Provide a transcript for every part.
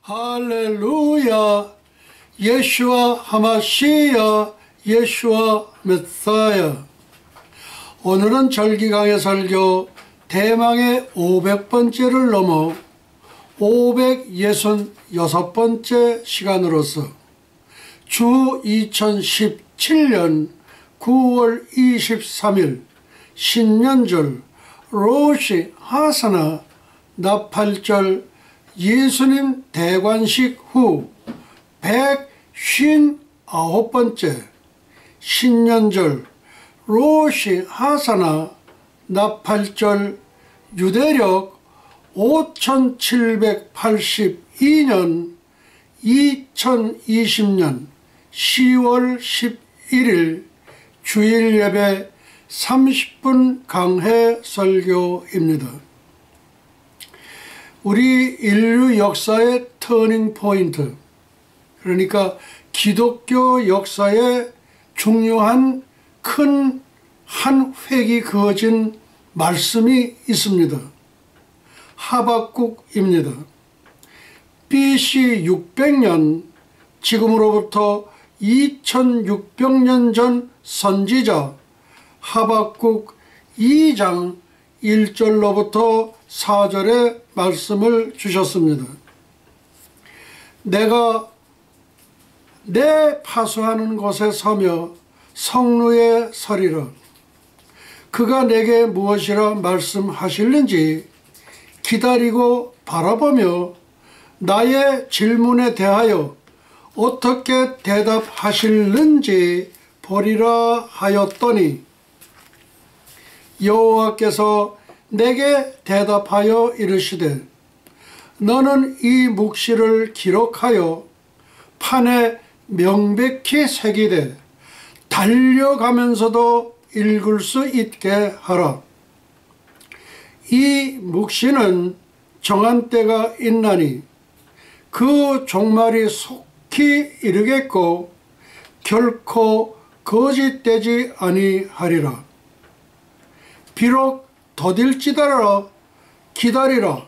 할렐루야. 예수와 하마시야, 예수와 메사야. 오늘은 절기강의 설교 대망의 500번째를 넘어 566번째 시간으로서 주 2017년 9월 23일 신년절 로시 하사나 나팔절 예수님 대관식 후 159번째 신년절 로시 하사나 나팔절 유대력 5782년 2020년 10월 11일 주일 예배 30분 강해 설교입니다. 우리 인류 역사의 터닝 포인트, 그러니까 기독교 역사에 중요한 큰 한 획이 그어진 말씀이 있습니다. 하박국입니다. BC 600년, 지금으로부터 2600년 전 선지자 하박국 2장 1절로부터 4절의 말씀을 주셨습니다. 내가 내 파수하는 곳에 서며 성루에 서리라. 그가 내게 무엇이라 말씀하실는지 기다리고 바라보며 나의 질문에 대하여 어떻게 대답하실는지 보리라 하였더니 여호와께서 내게 대답하여 이르시되 너는 이 묵시를 기록하여 판에 명백히 새기되 달려가면서도 읽을 수 있게 하라. 이 묵시는 정한 때가 있나니 그 종말이 속히 이르겠고 결코 거짓되지 아니하리라. 비록 더딜지더라 기다리라.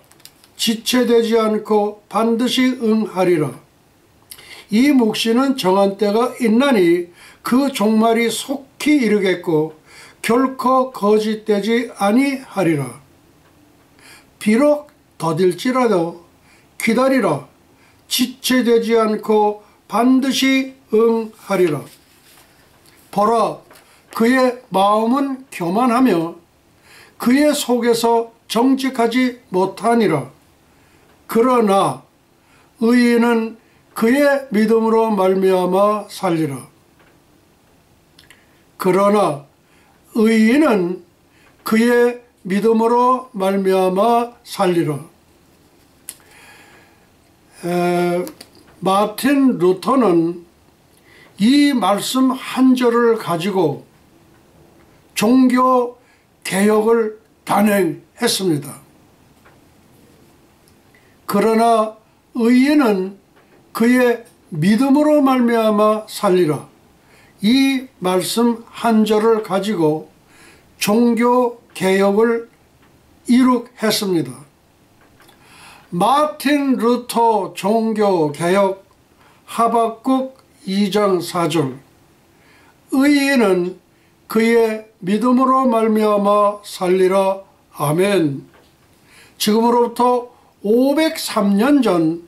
지체되지 않고 반드시 응하리라. 이 묵시는 정한 때가 있나니 그 종말이 속히 이르겠고 결코 거짓되지 아니하리라. 비록 더딜지라도 기다리라. 지체되지 않고 반드시 응하리라. 보라, 그의 마음은 교만하며 그의 속에서 정직하지 못하니라. 그러나 의인은 그의 믿음으로 말미암아 살리라. 그러나 의인은 그의 믿음으로 말미암아 살리라. 마틴 루터는 이 말씀 한 절을 가지고 종교 개혁을 단행했습니다. 그러나 의인은 그의 믿음으로 말미암아 살리라. 이 말씀 한 절을 가지고 종교 개혁을 이룩했습니다. 마틴 루터 종교 개혁 하박국 2장 4절 의인은 그의 믿음으로 말미암아 살리라. 아멘. 지금으로부터 503년 전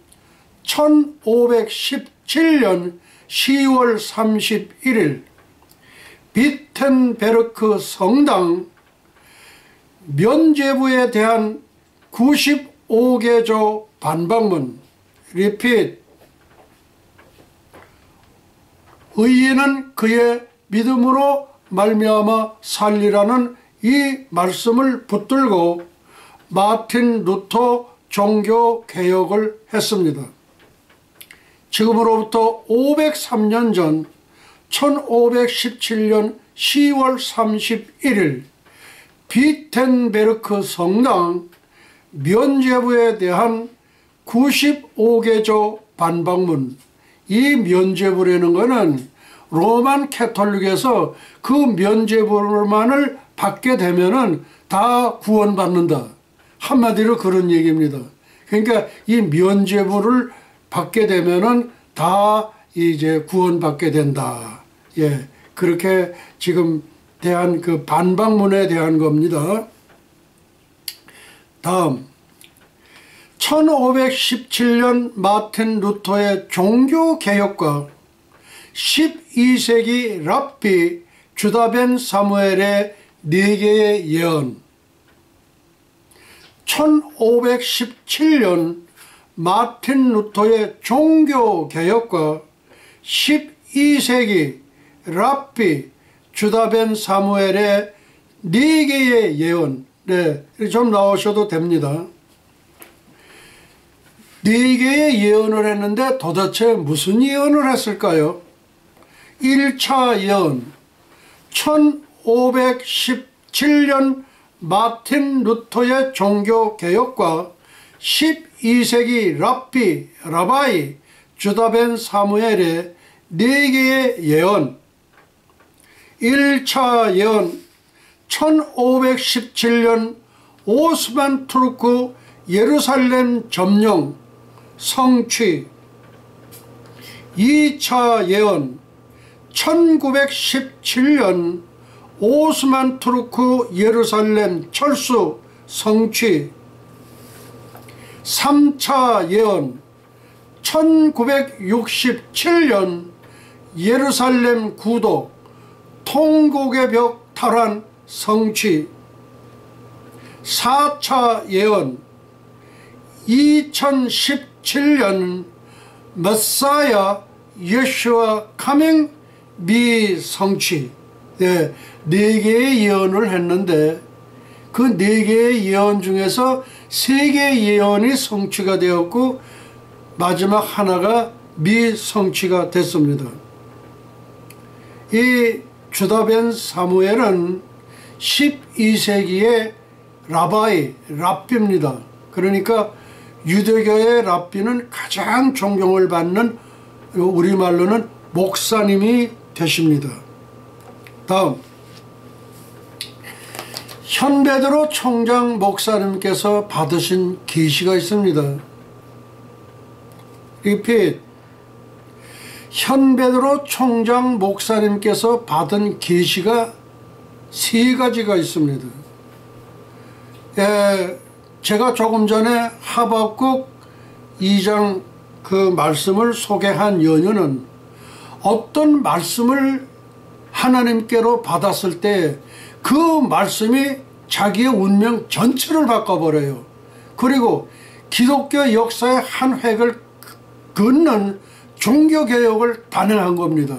1517년 10월 31일 비텐베르크 성당 면죄부에 대한 95개조 반박문 리핏 의인은 그의 믿음으로 말미암아 살리라는 이 말씀을 붙들고 마틴 루터 종교 개혁을 했습니다. 지금으로부터 503년 전 1517년 10월 31일 비텐베르크 성당 면죄부에 대한 95개조 반박문. 이 면죄부라는 것은 로만 캐톨릭에서 그 면죄부만을 받게 되면은 다 구원받는다. 한마디로 그런 얘기입니다. 그러니까 이 면죄부를 받게 되면은 다 이제 구원받게 된다. 예, 그렇게 지금 대한 그 반박문에 대한 겁니다. 다음 1517년 마틴 루터의 종교개혁과 12세기 랍비 주다 벤 사무엘의 4개의 예언. 1517년 마틴 루터의 종교개혁과 12세기 랍비 주다 벤 사무엘의 4개의 예언. 네, 좀 나오셔도 됩니다. 4개의 예언을 했는데 도대체 무슨 예언을 했을까요? 1차 예언, 1517년 마틴 루터의 종교개혁과 12세기 라바이 주다 벤 사무엘의 4개의 예언. 1차 예언, 1517년 오스만 투르크 예루살렘 점령 성취. 2차 예언, 1917년 오스만 투르크 예루살렘 철수 성취. 3차 예언, 1967년 예루살렘 구도 통곡의 벽 탈환 성취. 4차 예언, 2017년 메사야 예수와 카밍 미성취. 네, 4개의 예언을 했는데 그 4개의 예언 중에서 3개의 예언이 성취가 되었고 마지막 하나가 미성취가 됐습니다. 이 주다 벤 사무엘은 12세기의 랍비입니다. 그러니까 유대교의 랍비는 가장 존경을 받는, 우리말로는 목사님이 되십니다. 다음, 현베드로 총장 목사님께서 받으신 계시가 있습니다. 리핏. 현베드로 총장 목사님께서 받은 계시가 3가지가 있습니다. 제가 조금 전에 하박국 2장 그 말씀을 소개한 연유는 어떤 말씀을 하나님께로 받았을 때 그 말씀이 자기의 운명 전체를 바꿔버려요. 그리고 기독교 역사의 한 획을 긋는 종교개혁을 단행한 겁니다.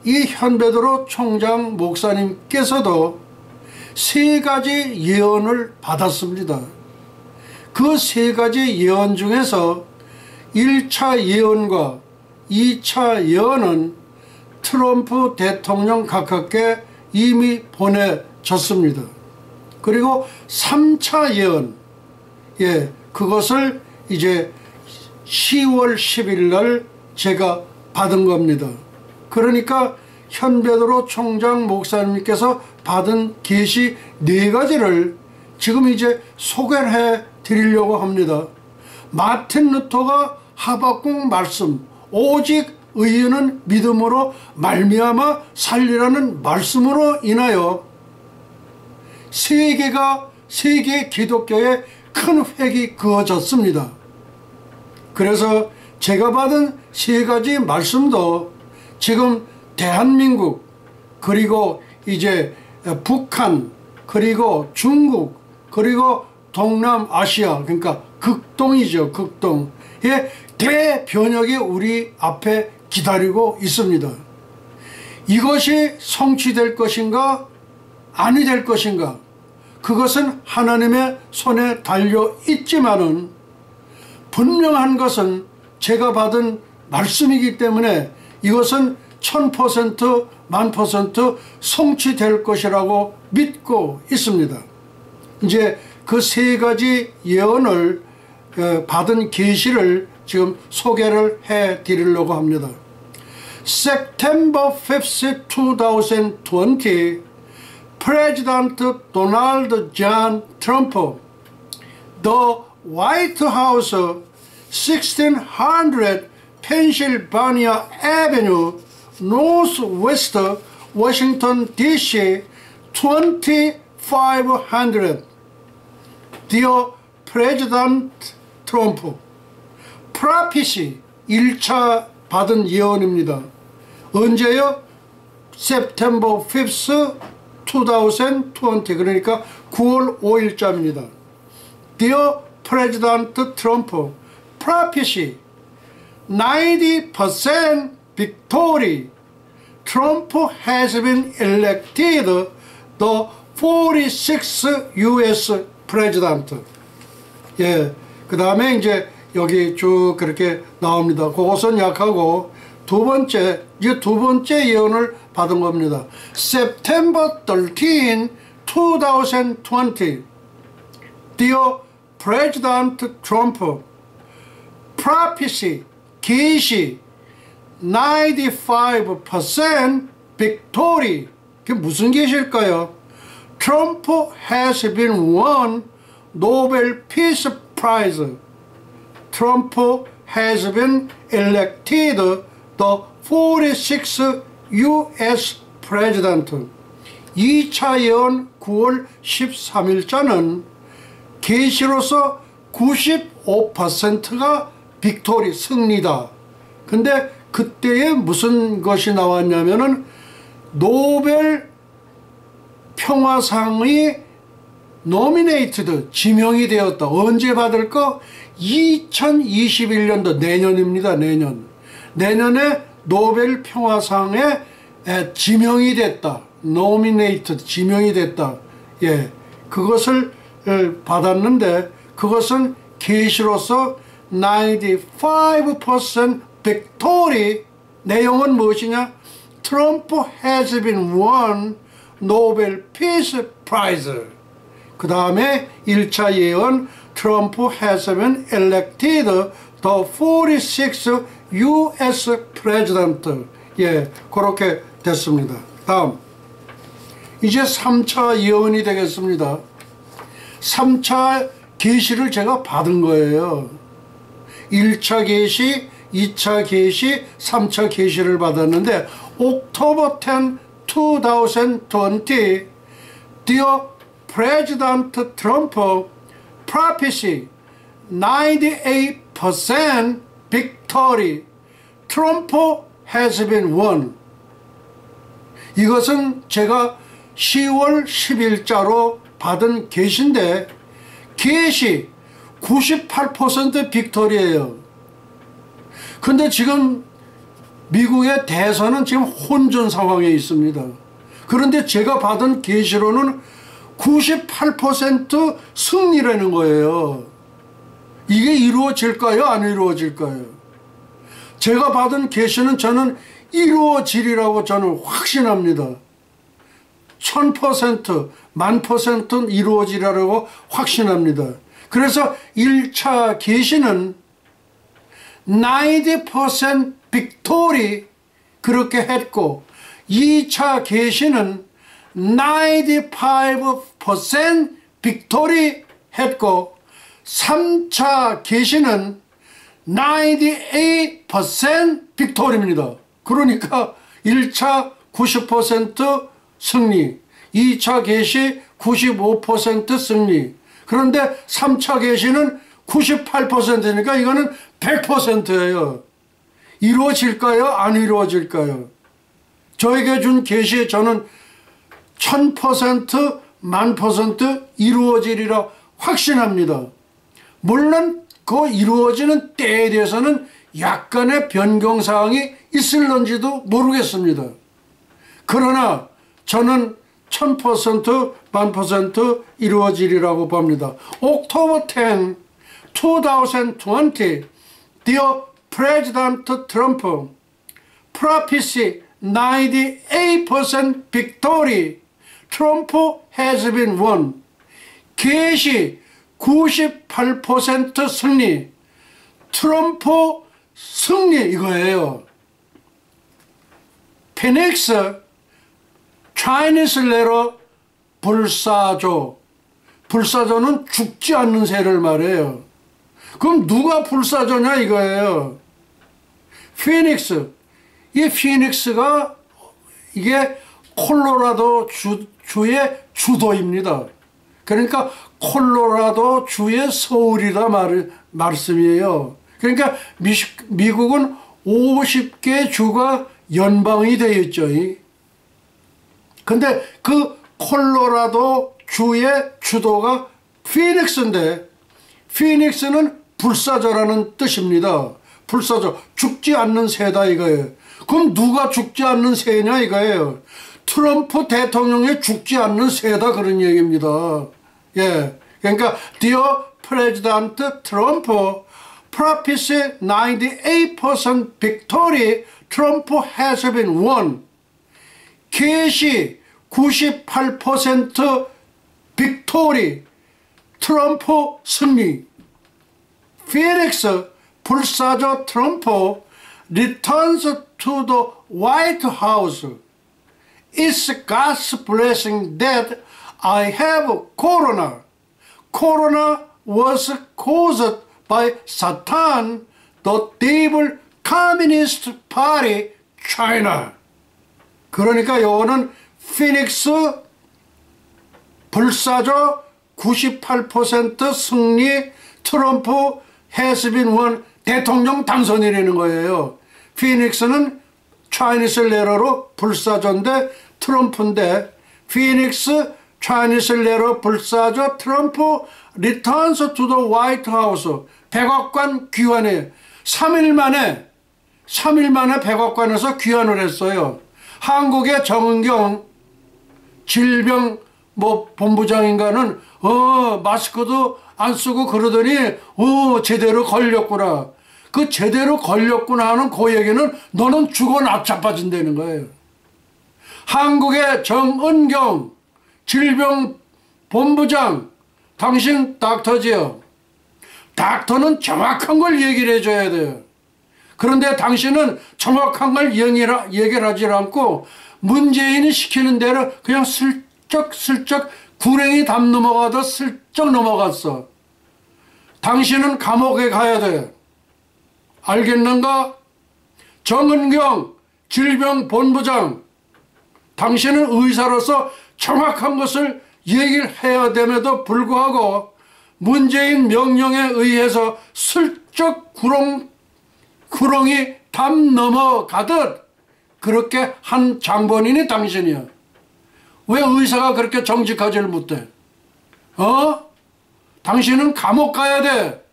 이 현베드로 총장 목사님께서도 3가지 예언을 받았습니다. 그 3가지 예언 중에서 1차 예언과 2차 예언은 트럼프 대통령 각하께 이미 보내졌습니다. 그리고 3차 예언, 그것을 이제 10월 10일 날 제가 받은 겁니다. 그러니까 현베드로 총장 목사님께서 받은 계시 4가지를 지금 이제 소개를 해 드리려고 합니다. 마틴 루터가 하박국 말씀, 오직 의인은 믿음으로 말미암아 살리라는 말씀으로 인하여 세계 기독교의 큰 획이 그어졌습니다. 그래서 제가 받은 3가지 말씀도 지금 대한민국, 그리고 이제 북한, 그리고 중국, 그리고 동남아시아, 그러니까 극동이죠. 극동의 대변혁이 우리 앞에 기다리고 있습니다. 이것이 성취될 것인가 아니 될 것인가, 그것은 하나님의 손에 달려 있지만은 분명한 것은 제가 받은 말씀이기 때문에 이것은 1000% 10,000% 성취될 것이라고 믿고 있습니다. 이제 그 3가지 예언을 받은 계시를 지금 소개를 해 드리려고 합니다. September 5th, 2020, President Donald John Trump, the White House 1600 Pennsylvania Avenue, Northwest Washington, D.C. 2500. Dear President Trump, 프라피시 1차 받은 예언입니다. 언제요? September 5th, 2020. 그러니까 9월 5일자입니다. Dear President Trump, prophecy 90% victory. Trump has been elected the 46th U.S. President. 예, 그 다음에 이제 여기 쭉 그렇게 나옵니다. 그것은 약하고 두 번째 예언을 받은 겁니다. September 13, 2020. Dear President Trump, prophecy, 계시 95% victory. 그게 무슨 계시일까요? Trump has been won Nobel Peace Prize. Trump has been elected the 46th U.S. President. 2차 예언 9월 13일자는 계시로서 95%가 빅토리, 승리다. 근데 그때에 무슨 것이 나왔냐면은 노벨 평화상이 노미네이트드, 지명이 되었다. 언제 받을 거? 2021년도 내년입니다. 내년에 노벨 평화상에 지명이 됐다. 노미네이트드, 지명이 됐다. 예, 그것을 받았는데 그것은 계시로서 95% victory. 내용은 무엇이냐? Trump has been won Nobel Peace Prize. 그 다음에 1차 예언 Trump has been elected the 46th U.S. President. 예, 그렇게 됐습니다. 다음 이제 3차 예언이 되겠습니다. 3차 계시를 제가 받은 거예요. 1차 계시, 2차 계시, 3차 계시를 받았는데 October 10, 2020. Dear President Trump, prophecy 98% victory. Trump has been won. 이것은 제가 10월 10일자로 받은 계시인데 계시 98% 빅토리예요. 근데 지금 미국의 대선은 지금 혼전 상황에 있습니다. 그런데 제가 받은 계시로는 98% 승리라는 거예요. 이게 이루어질까요? 안 이루어질까요? 제가 받은 계시는 저는 이루어지리라고 저는 확신합니다. 1000%, 1000% 이루어지리라고 확신합니다. 그래서 1차 계시는 90% 빅토리 그렇게 했고 2차 계시는 95% 빅토리 했고 3차 계시는 98% 빅토리입니다. 그러니까 1차 90% 승리, 2차 계시 95% 승리. 그런데 3차 계시는 98%니까 이거는 100%예요. 이루어질까요? 안 이루어질까요? 저에게 준 계시에 저는 1000%, 1000% 이루어지리라 확신합니다. 물론 그 이루어지는 때에 대해서는 약간의 변경사항이 있을런지도 모르겠습니다. 그러나 저는 1000%, 1000% 이루어지리라고 봅니다. October 10, 2020. Dear President Trump, prophecy 98% victory. Trump has been won. 계시 98% 승리. 트럼프 승리 이거예요. 피닉스 Chinese letter 불사조. 불사조는 죽지 않는 새를 말해요. 그럼 누가 불사조냐 이거예요. 피닉스. 이 피닉스가 이게 콜로라도 주의 주도입니다. 그러니까 콜로라도 주의 서울이다 말씀이에요. 그러니까 미국은 50개 주가 연방이 되어 있죠. 근데 그 콜로라도 주의 주도가 피닉스인데, 피닉스는 불사조라는 뜻입니다. 불사조, 죽지 않는 새다 이거예요. 그럼 누가 죽지 않는 새냐 이거예요. 트럼프 대통령이 죽지 않는 새다 그런 얘기입니다. 예, 그러니까 Dear President Trump, prophecy 98% victory, Trump has been won. 계시 98% 빅토리, 트럼프 승리. 피닉스, 불사조 트럼프 returns to the White House. It's God's blessing that I have corona. Corona was caused by Satan, the devil, Communist Party, China. 그러니까 요거는 피닉스 불사조 98% 승리, 트럼프 has been won, 대통령 당선이라는 거예요. 피닉스는 차이니스 레러로 불사조인데 트럼프인데, 피닉스 차이니스 레러 불사조 트럼프 returns to the White House. 백악관 귀환에 3일 만에 백악관에서 귀환을 했어요. 한국의 정은경 질병 본부장인가는 마스크도 안 쓰고 그러더니 제대로 걸렸구나. 그 제대로 걸렸구나 하는 그 얘기는 너는 죽어 납작빠진다는 거예요. 한국의 정은경 질병본부장, 당신 닥터지요. 닥터는 정확한 걸 얘기를 해줘야 돼요. 그런데 당신은 정확한 걸 얘기를 하지 않고 문재인이 시키는 대로 그냥 슬쩍 구랭이 담 넘어가도 슬쩍 넘어갔어. 당신은 감옥에 가야 돼. 알겠는가? 정은경 질병본부장, 당신은 의사로서 정확한 것을 얘기를 해야 됨에도 불구하고 문재인 명령에 의해서 슬쩍 구렁이 담 넘어가듯 그렇게 한 장본인이 당신이야. 왜 의사가 그렇게 정직하지를 못해? 당신은 감옥 가야 돼.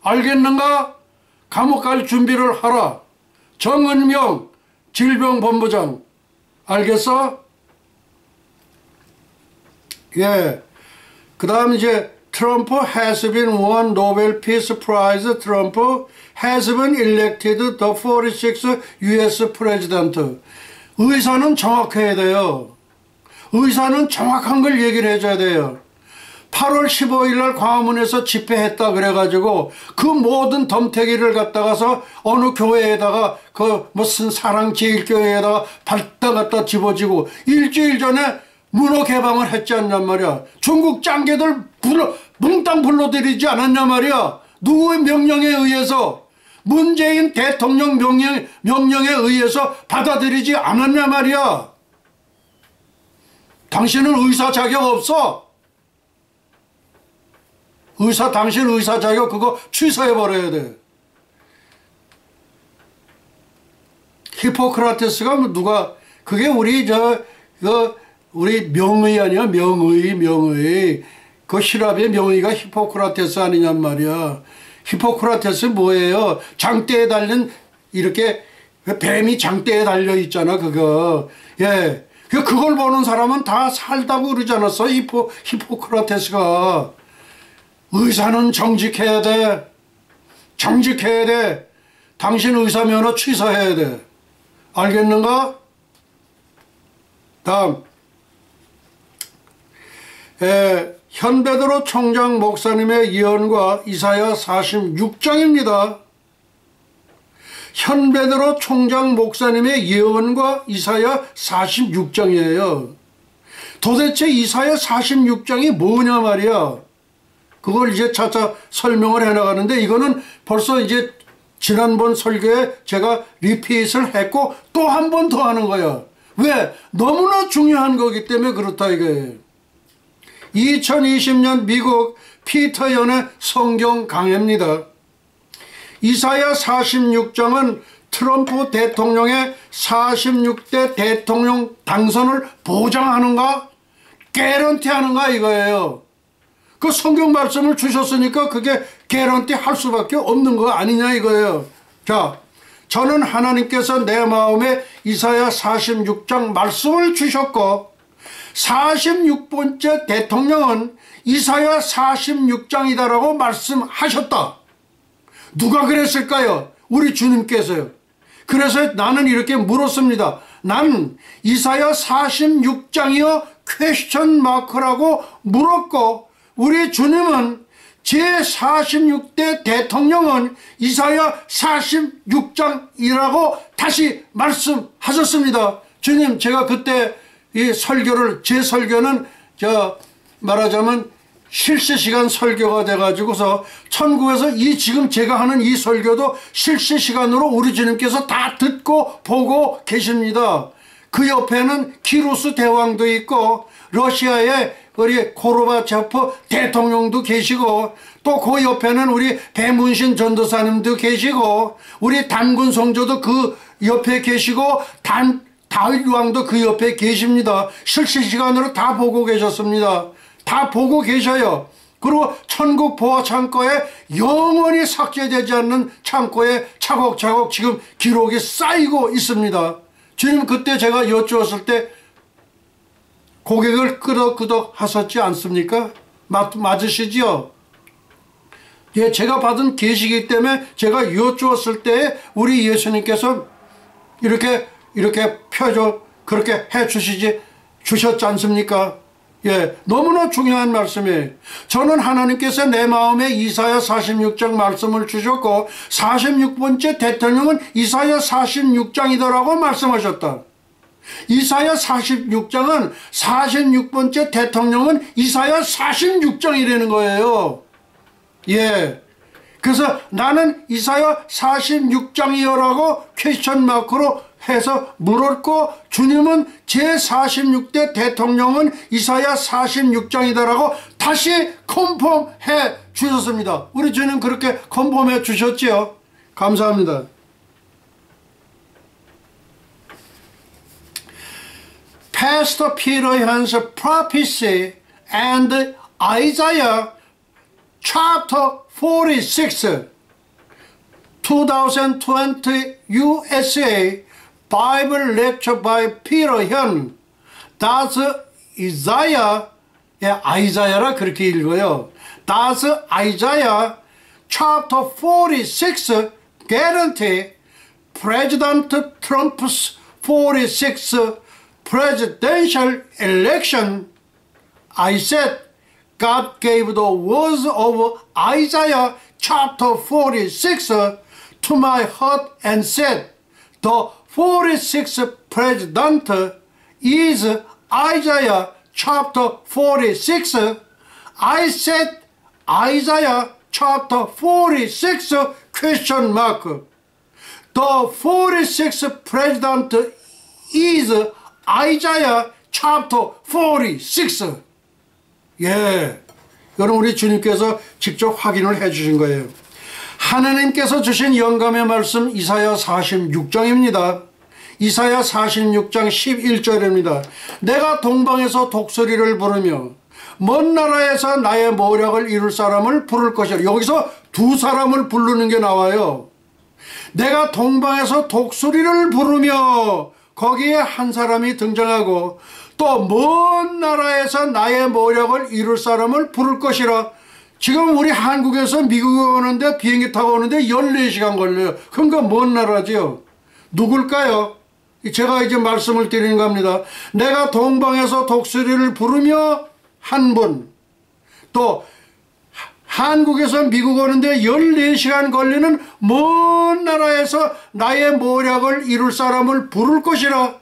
알겠는가? 감옥 갈 준비를 하라. 정은명 질병본부장. 알겠어? 예. 그 다음 이제 트럼프 has been won Nobel Peace Prize. 트럼프 has been elected the 46th US President. 의사는 정확해야 돼요. 의사는 정확한 걸 얘기를 해줘야 돼요. 8월 15일 날 광화문에서 집회했다 그래가지고 그 모든 덤태기를 갖다가서 어느 교회에다가 그 무슨 사랑제일교회에다가 발다 갖다 집어지고 일주일 전에 문호 개방을 했지 않냔 말이야. 중국 짱개들 몽땅 불러들이지 않았냔 말이야. 누구의 명령에 의해서, 문재인 대통령 명령에 의해서 받아들이지 않았냔 말이야. 당신은 의사 자격 없어. 당신 의사 자격 그거 취소해버려야 돼. 히포크라테스가 누가, 그게 우리 우리 명의 아니야. 명의. 그 시랍의 명의가 히포크라테스 아니냔 말이야. 히포크라테스 뭐예요? 장대에 달린, 이렇게 뱀이 장대에 달려 있잖아 그거. 예. 그걸 보는 사람은 다 살다고 그러지 않았어? 히포크라테스가. 의사는 정직해야 돼. 정직해야 돼. 당신 의사 면허 취소해야 돼. 알겠는가? 다음. 현베드로 총장 목사님의 예언과 이사야 46장입니다. 현베드로 총장 목사님의 예언과 이사야 46장이에요. 도대체 이사야 46장이 뭐냐 말이야. 그걸 이제 차차 설명을 해나가는데, 이거는 벌써 이제 지난번 설교에 제가 리핏을 했고 또 한 번 더 하는 거야. 왜? 너무나 중요한 거기 때문에 그렇다 이거예요. 2020년 미국 피터연의 성경 강해입니다. 이사야 46장은 트럼프 대통령의 46대 대통령 당선을 보장하는가? 개런티하는가 이거예요. 그 성경 말씀을 주셨으니까 그게 개런티 할 수밖에 없는 거 아니냐 이거예요. 자, 저는 하나님께서 내 마음에 이사야 46장 말씀을 주셨고 46번째 대통령은 이사야 46장이다라고 말씀하셨다. 누가 그랬을까요? 우리 주님께서요. 그래서 나는 이렇게 물었습니다. 나는 이사야 46장이요 퀘스천 마크라고 물었고, 우리 주님은 제46대 대통령은 이사야 46장이라고 다시 말씀하셨습니다. 주님, 제가 그때 이 설교를, 제 설교는 말하자면 실시시간 설교가 돼가지고서 천국에서 이 지금 제가 하는 이 설교도 실시시간으로 우리 주님께서 다 듣고 보고 계십니다. 그 옆에는 키루스 대왕도 있고 러시아의 우리 고르바초프 대통령도 계시고 또 그 옆에는 우리 배문신 전도사님도 계시고 우리 단군 성조도 그 옆에 계시고 다윗 왕도 그 옆에 계십니다. 실시시간으로 다 보고 계셨습니다. 다 보고 계셔요. 그리고 천국 보화 창고에 영원히 삭제되지 않는 창고에 차곡차곡 지금 기록이 쌓이고 있습니다. 주님, 그때 제가 여쭈었을 때 고개를 끄덕끄덕 하셨지 않습니까? 맞으시지요? 예, 제가 받은 계시이기 때문에 제가 여쭈었을 때 우리 예수님께서 이렇게 펴줘 그렇게 해 주셨지 않습니까? 예, 너무나 중요한 말씀이에요. 저는 하나님께서 내 마음에 이사야 46장 말씀을 주셨고 46번째 대통령은 이사야 46장이더라고 말씀하셨다. 이사야 46장은 46번째 대통령은 이사야 46장이라는 거예요. 예. 그래서 나는 이사야 46장이요라고 퀘스천 마크로 해서 물었고, 주님은 제46대 대통령은 이사야 46장이다라고 다시 컨펌해 주셨습니다. 우리 주님 그렇게 컨펌해 주셨지요. 감사합니다. Pastor Peter Young's prophecy and Isaiah chapter 46 2020 USA Bible lecture by Peter Hyun. That's Isaiah, 아이자야라 그렇게 읽어요. That's Isaiah chapter 46 guarantee President Trump's 46 presidential election. I said God gave the words of Isaiah chapter 46 to my heart and said the 46th president is Isaiah chapter 46. I said Isaiah chapter 46 question mark. The 46th president is Isaiah chapter 46. 예, 여러분 우리 주님께서 직접 확인을 해 주신 거예요. 하나님께서 주신 영감의 말씀 이사야 46장입니다. 이사야 46장 11절입니다. 내가 동방에서 독수리를 부르며 먼 나라에서 나의 모략을 이룰 사람을 부를 것이라. 여기서 두 사람을 부르는 게 나와요. 내가 동방에서 독수리를 부르며 거기에 한 사람이 등장하고 또 먼 나라에서 나의 모략을 이룰 사람을 부를 것이라. 지금 우리 한국에서 미국에 오는데 비행기 타고 오는데 14시간 걸려요. 그러니까 먼 나라죠. 누굴까요? 제가 이제 말씀을 드리는 겁니다. 내가 동방에서 독수리를 부르며 한 분, 또 한국에서 미국 오는데 14시간 걸리는 먼 나라에서 나의 모략을 이룰 사람을 부를 것이라.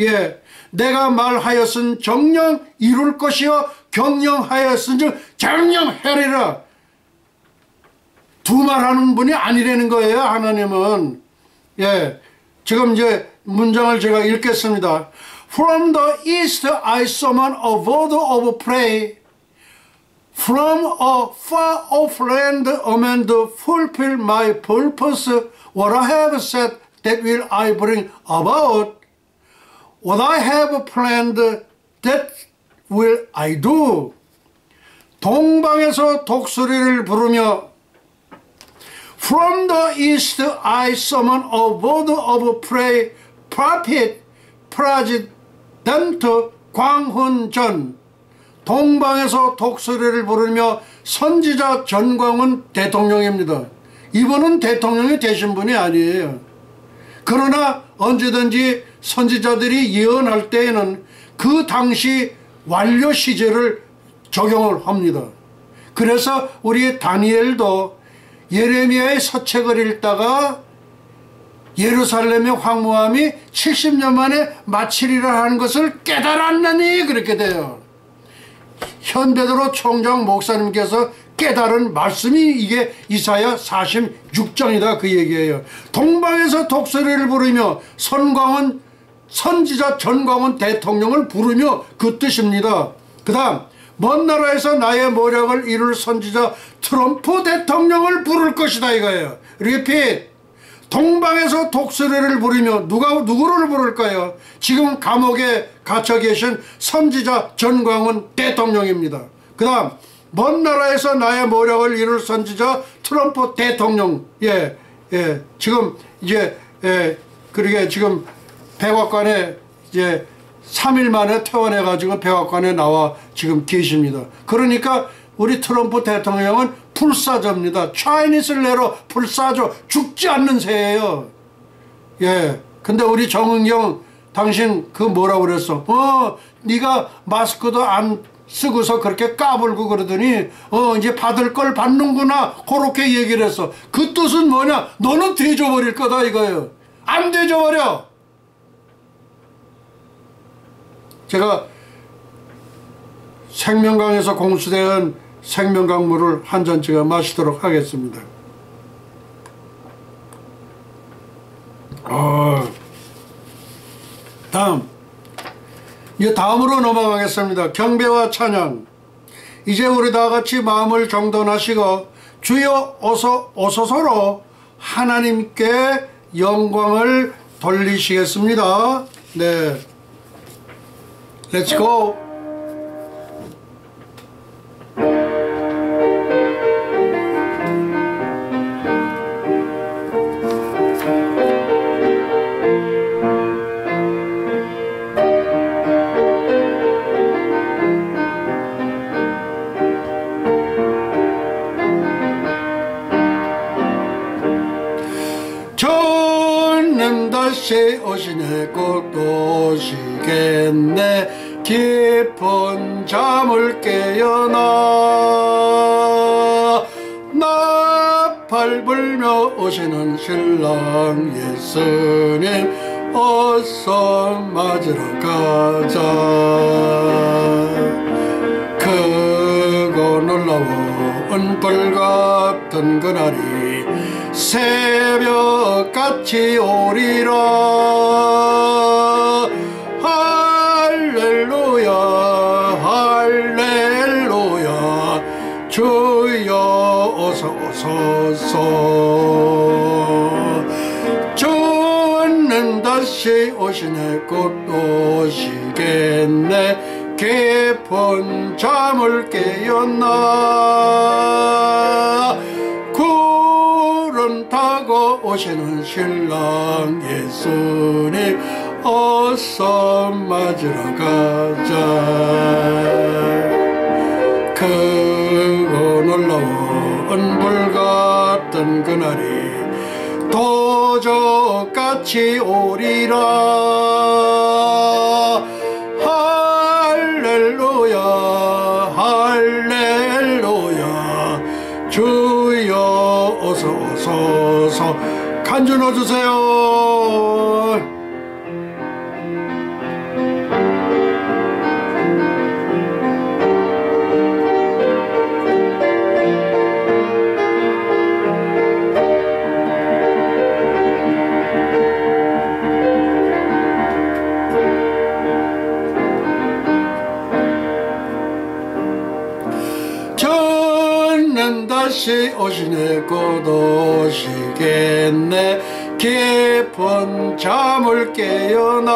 예, 내가 말하였은 정령 이룰 것이요 경영하였은즉 정령하리라. 두말하는 분이 아니라는 거예요. 하나님은. 예, 지금 이제 문장을 제가 읽겠습니다. From the east I summon a word of prayer. From a far off land amend fulfill my purpose. What I have said, that will I bring about. What I have planned, that will I do. 동방에서 독수리를 부르며 From the east I summon a word of prayer. Prophet, President 광훈전. 동방에서 독수리를 부르며 선지자 전광훈 대통령입니다. 이분은 대통령이 되신 분이 아니에요. 그러나 언제든지 선지자들이 예언할 때에는 그 당시 완료 시제를 적용을 합니다. 그래서 우리 다니엘도 예레미야의 서책을 읽다가 예루살렘의 황무함이 70년 만에 마치리라 하는 것을 깨달았느니 그렇게 돼요. 현대대로 총장 목사님께서 깨달은 말씀이 이게 이사야 46장이다 그 얘기예요. 동방에서 독수리를 부르며 선지자 전광훈 대통령을 부르며 그 뜻입니다. 그 다음 먼 나라에서 나의 모략을 이룰 선지자 트럼프 대통령을 부를 것이다 이거예요. 리핏. 동방에서 독수리를 부르며 누구를 부를까요? 지금 감옥에 갇혀 계신 선지자 전광훈 대통령입니다. 그 다음 먼 나라에서 나의 모략을 이룰 선지자 트럼프 대통령. 지금 이제 그러게 지금 백악관에 이제 3일 만에 퇴원해 가지고 백악관에 나와 지금 계십니다. 그러니까 우리 트럼프 대통령은 불사조입니다. 차이니스 레로 불사조. 죽지 않는 새예요. 예. 근데 우리 정은경 당신 그 뭐라고 그랬어? 네가 마스크도 안 쓰고서 그렇게 까불고 그러더니 이제 받을 걸 받는구나 그렇게 얘기를 했어. 그 뜻은 뭐냐? 너는 돼져버릴 거다 이거예요. 안 돼져버려. 제가 생명강에서 공수된 생명강물을 한 잔씩을 마시도록 하겠습니다. 다음으로 넘어가겠습니다. 경배와 찬양. 이제 우리 다같이 마음을 정돈하시고 주여 오소서로 하나님께 영광을 돌리시겠습니다. 네, Let's go. 주님 다시 오시네 곧 오시겠네 깊은 잠을 깨어나 나팔 불며 오시는 신랑 예수님 어서 맞으러 가자. 크고 놀라운 불같은 그날이 새벽같이 오리라. 할렐루야 할렐루야 주여 어서 오소서. 주는 다시 오시네 곧 오시겠네 깊은 잠을 깨었나. 구름 타고 오시는 신랑 예수님 어서 맞으러 가자. 크고 놀라운 불같은 그날이 도적같이 오리라. 할렐루야 할렐루야 주여 어서 오소서. 간주 넣어주세요. 다시 오시네 곧 오시겠네 깊은 잠을 깨어나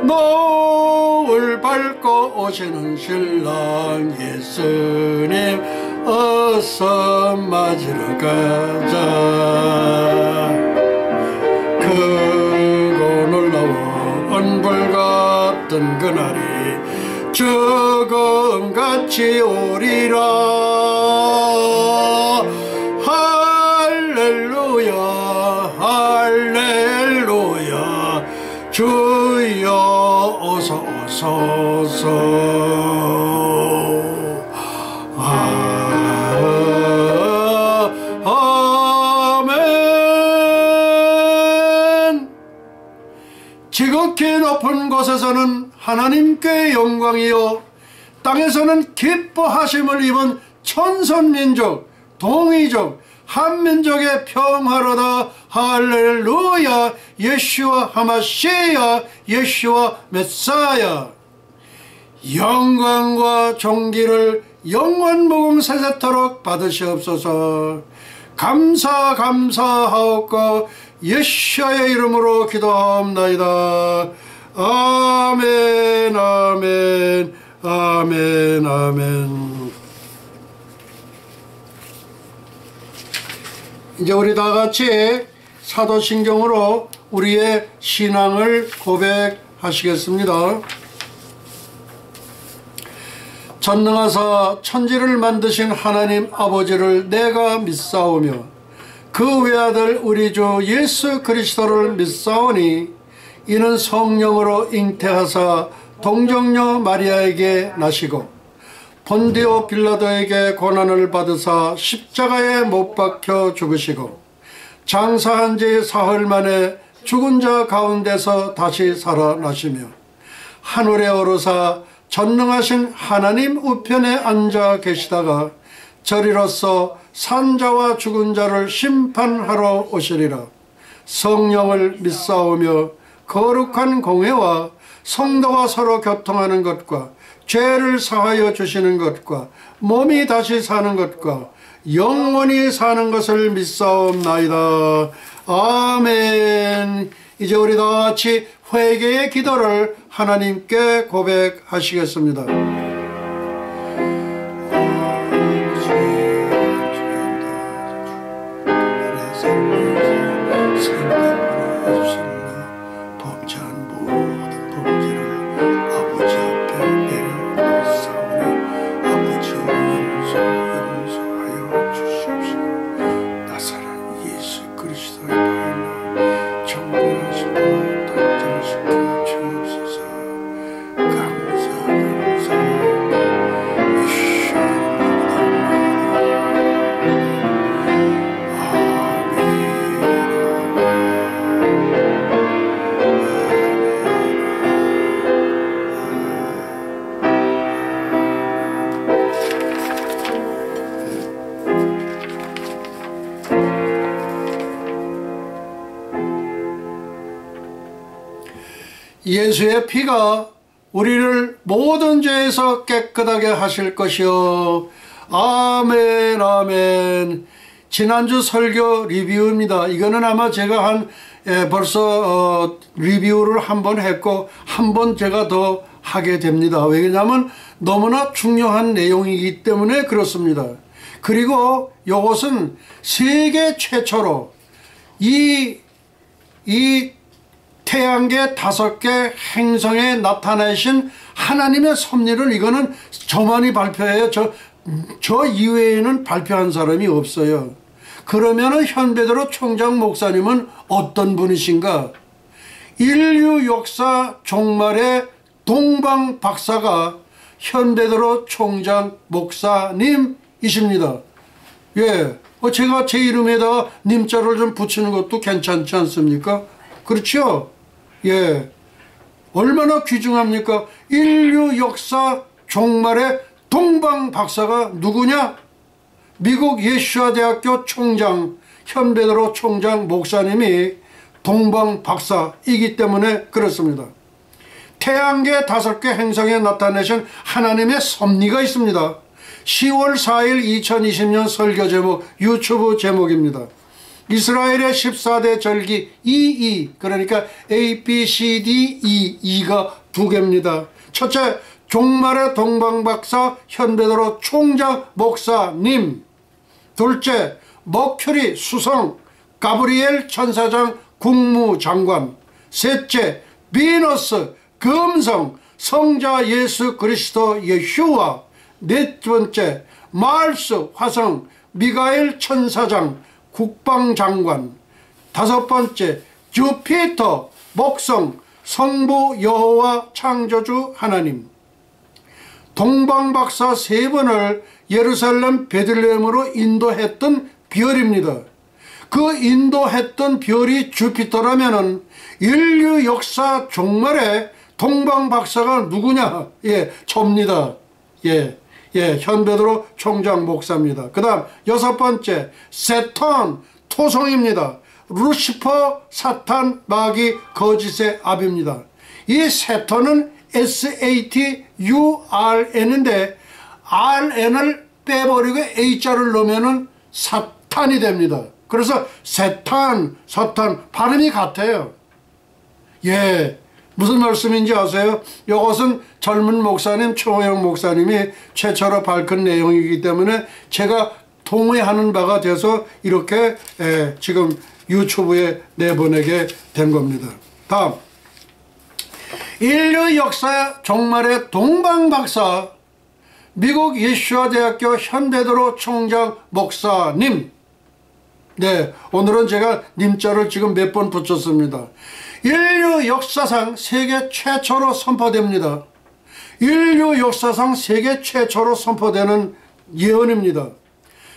노을 밝고 오시는 신랑 예수님 어서 맞으러 가자 크고 놀라운 불 같은 그날이 죽음같이 오리라 할렐루야 할렐루야 주여 어서 오소서 아멘. 지극히 높은 곳에서는 하나님께 영광이요 땅에서는 기뻐하심을 입은 천선민족 동이족 한민족의 평화로다 할렐루야 예수와 하마시야 예수와 메사야 영광과 존귀를 영원 무궁세세토록 받으시옵소서. 감사하옵고 예수의 이름으로 기도하옵나이다. 아멘 아멘 아멘 아멘. 이제 우리 다같이 사도신경으로 우리의 신앙을 고백하시겠습니다. 전능하사 천지를 만드신 하나님 아버지를 내가 믿사오며 그 외아들 우리 주 예수 그리스도를 믿사오니 이는 성령으로 잉태하사 동정녀 마리아에게 나시고 본디오 빌라도에게 고난을 받으사 십자가에 못 박혀 죽으시고 장사한 지 사흘 만에 죽은 자 가운데서 다시 살아나시며 하늘에 오르사 전능하신 하나님 우편에 앉아 계시다가 저리로서 산자와 죽은 자를 심판하러 오시리라. 성령을 믿사오며 거룩한 공회와 성도가 서로 교통하는 것과 죄를 사하여 주시는 것과 몸이 다시 사는 것과 영원히 사는 것을 믿사옵나이다. 아멘. 이제 우리 다같이 회개의 기도를 하나님께 고백하시겠습니다. 예수의 피가 우리를 모든 죄에서 깨끗하게 하실 것이요. 아멘 아멘. 지난주 설교 리뷰입니다. 이거는 아마 제가 벌써 리뷰를 한 번 했고 한 번 제가 더 하게 됩니다. 왜냐하면 너무나 중요한 내용이기 때문에 그렇습니다. 그리고 이것은 세계 최초로 이 태양계 5개 행성에 나타내신 하나님의 섭리를 이거는 저만이 발표해요. 저 이외에는 발표한 사람이 없어요. 그러면은 현베드로 총장 목사님은 어떤 분이신가? 인류 역사 종말의 동방 박사가 현베드로 총장 목사님이십니다. 예, 제가 제 이름에다가 님자를 좀 붙이는 것도 괜찮지 않습니까? 그렇죠? 예, 얼마나 귀중합니까? 인류 역사 종말의 동방 박사가 누구냐? 미국 예수와 대학교 총장 현베드로 총장 목사님이 동방 박사이기 때문에 그렇습니다. 태양계 5개 행성에 나타내신 하나님의 섭리가 있습니다. 10월 4일 2020년 설교 제목, 유튜브 제목입니다. 이스라엘의 14대 절기 EE, 그러니까 A, B, C, D, E, E가 두 개입니다. 첫째, 종말의 동방박사 현베드로 총장 목사님. 둘째, 머큐리 수성 가브리엘 천사장 국무장관. 셋째, 비너스 금성 성자 예수 그리스도 예슈와. 네 번째, 마르스 화성 미가엘 천사장 국방장관. 다섯 번째, 주피터 목성 성부 여호와 창조주 하나님. 동방박사 세 번을 예루살렘 베들레헴으로 인도했던 별입니다. 그 인도했던 별이 주피터라면은 인류 역사 종말에 동방박사가 누구냐? 예, 접니다. 현베드로 총장 목사입니다. 그 다음 여섯 번째, 세탄 토성입니다. 루시퍼 사탄 마귀 거짓의 아비입니다. 이 세탄은 SATURN인데 RN을 빼버리고 A자를 넣으면 사탄이 됩니다. 그래서 세탄, 사탄 발음이 같아요. 예, 무슨 말씀인지 아세요? 이것은 젊은 목사님, 최호영 목사님이 최초로 밝힌 내용이기 때문에 제가 동의하는 바가 돼서 이렇게 지금 유튜브에 내보내게 된 겁니다. 다음, 인류 역사 종말의 동방박사 미국 예수와 대학교 현베드로 총장 목사님. 네, 오늘은 제가 님자를 지금 몇 번 붙였습니다. 인류 역사상 세계 최초로 선포됩니다. 인류 역사상 세계 최초로 선포되는 예언입니다.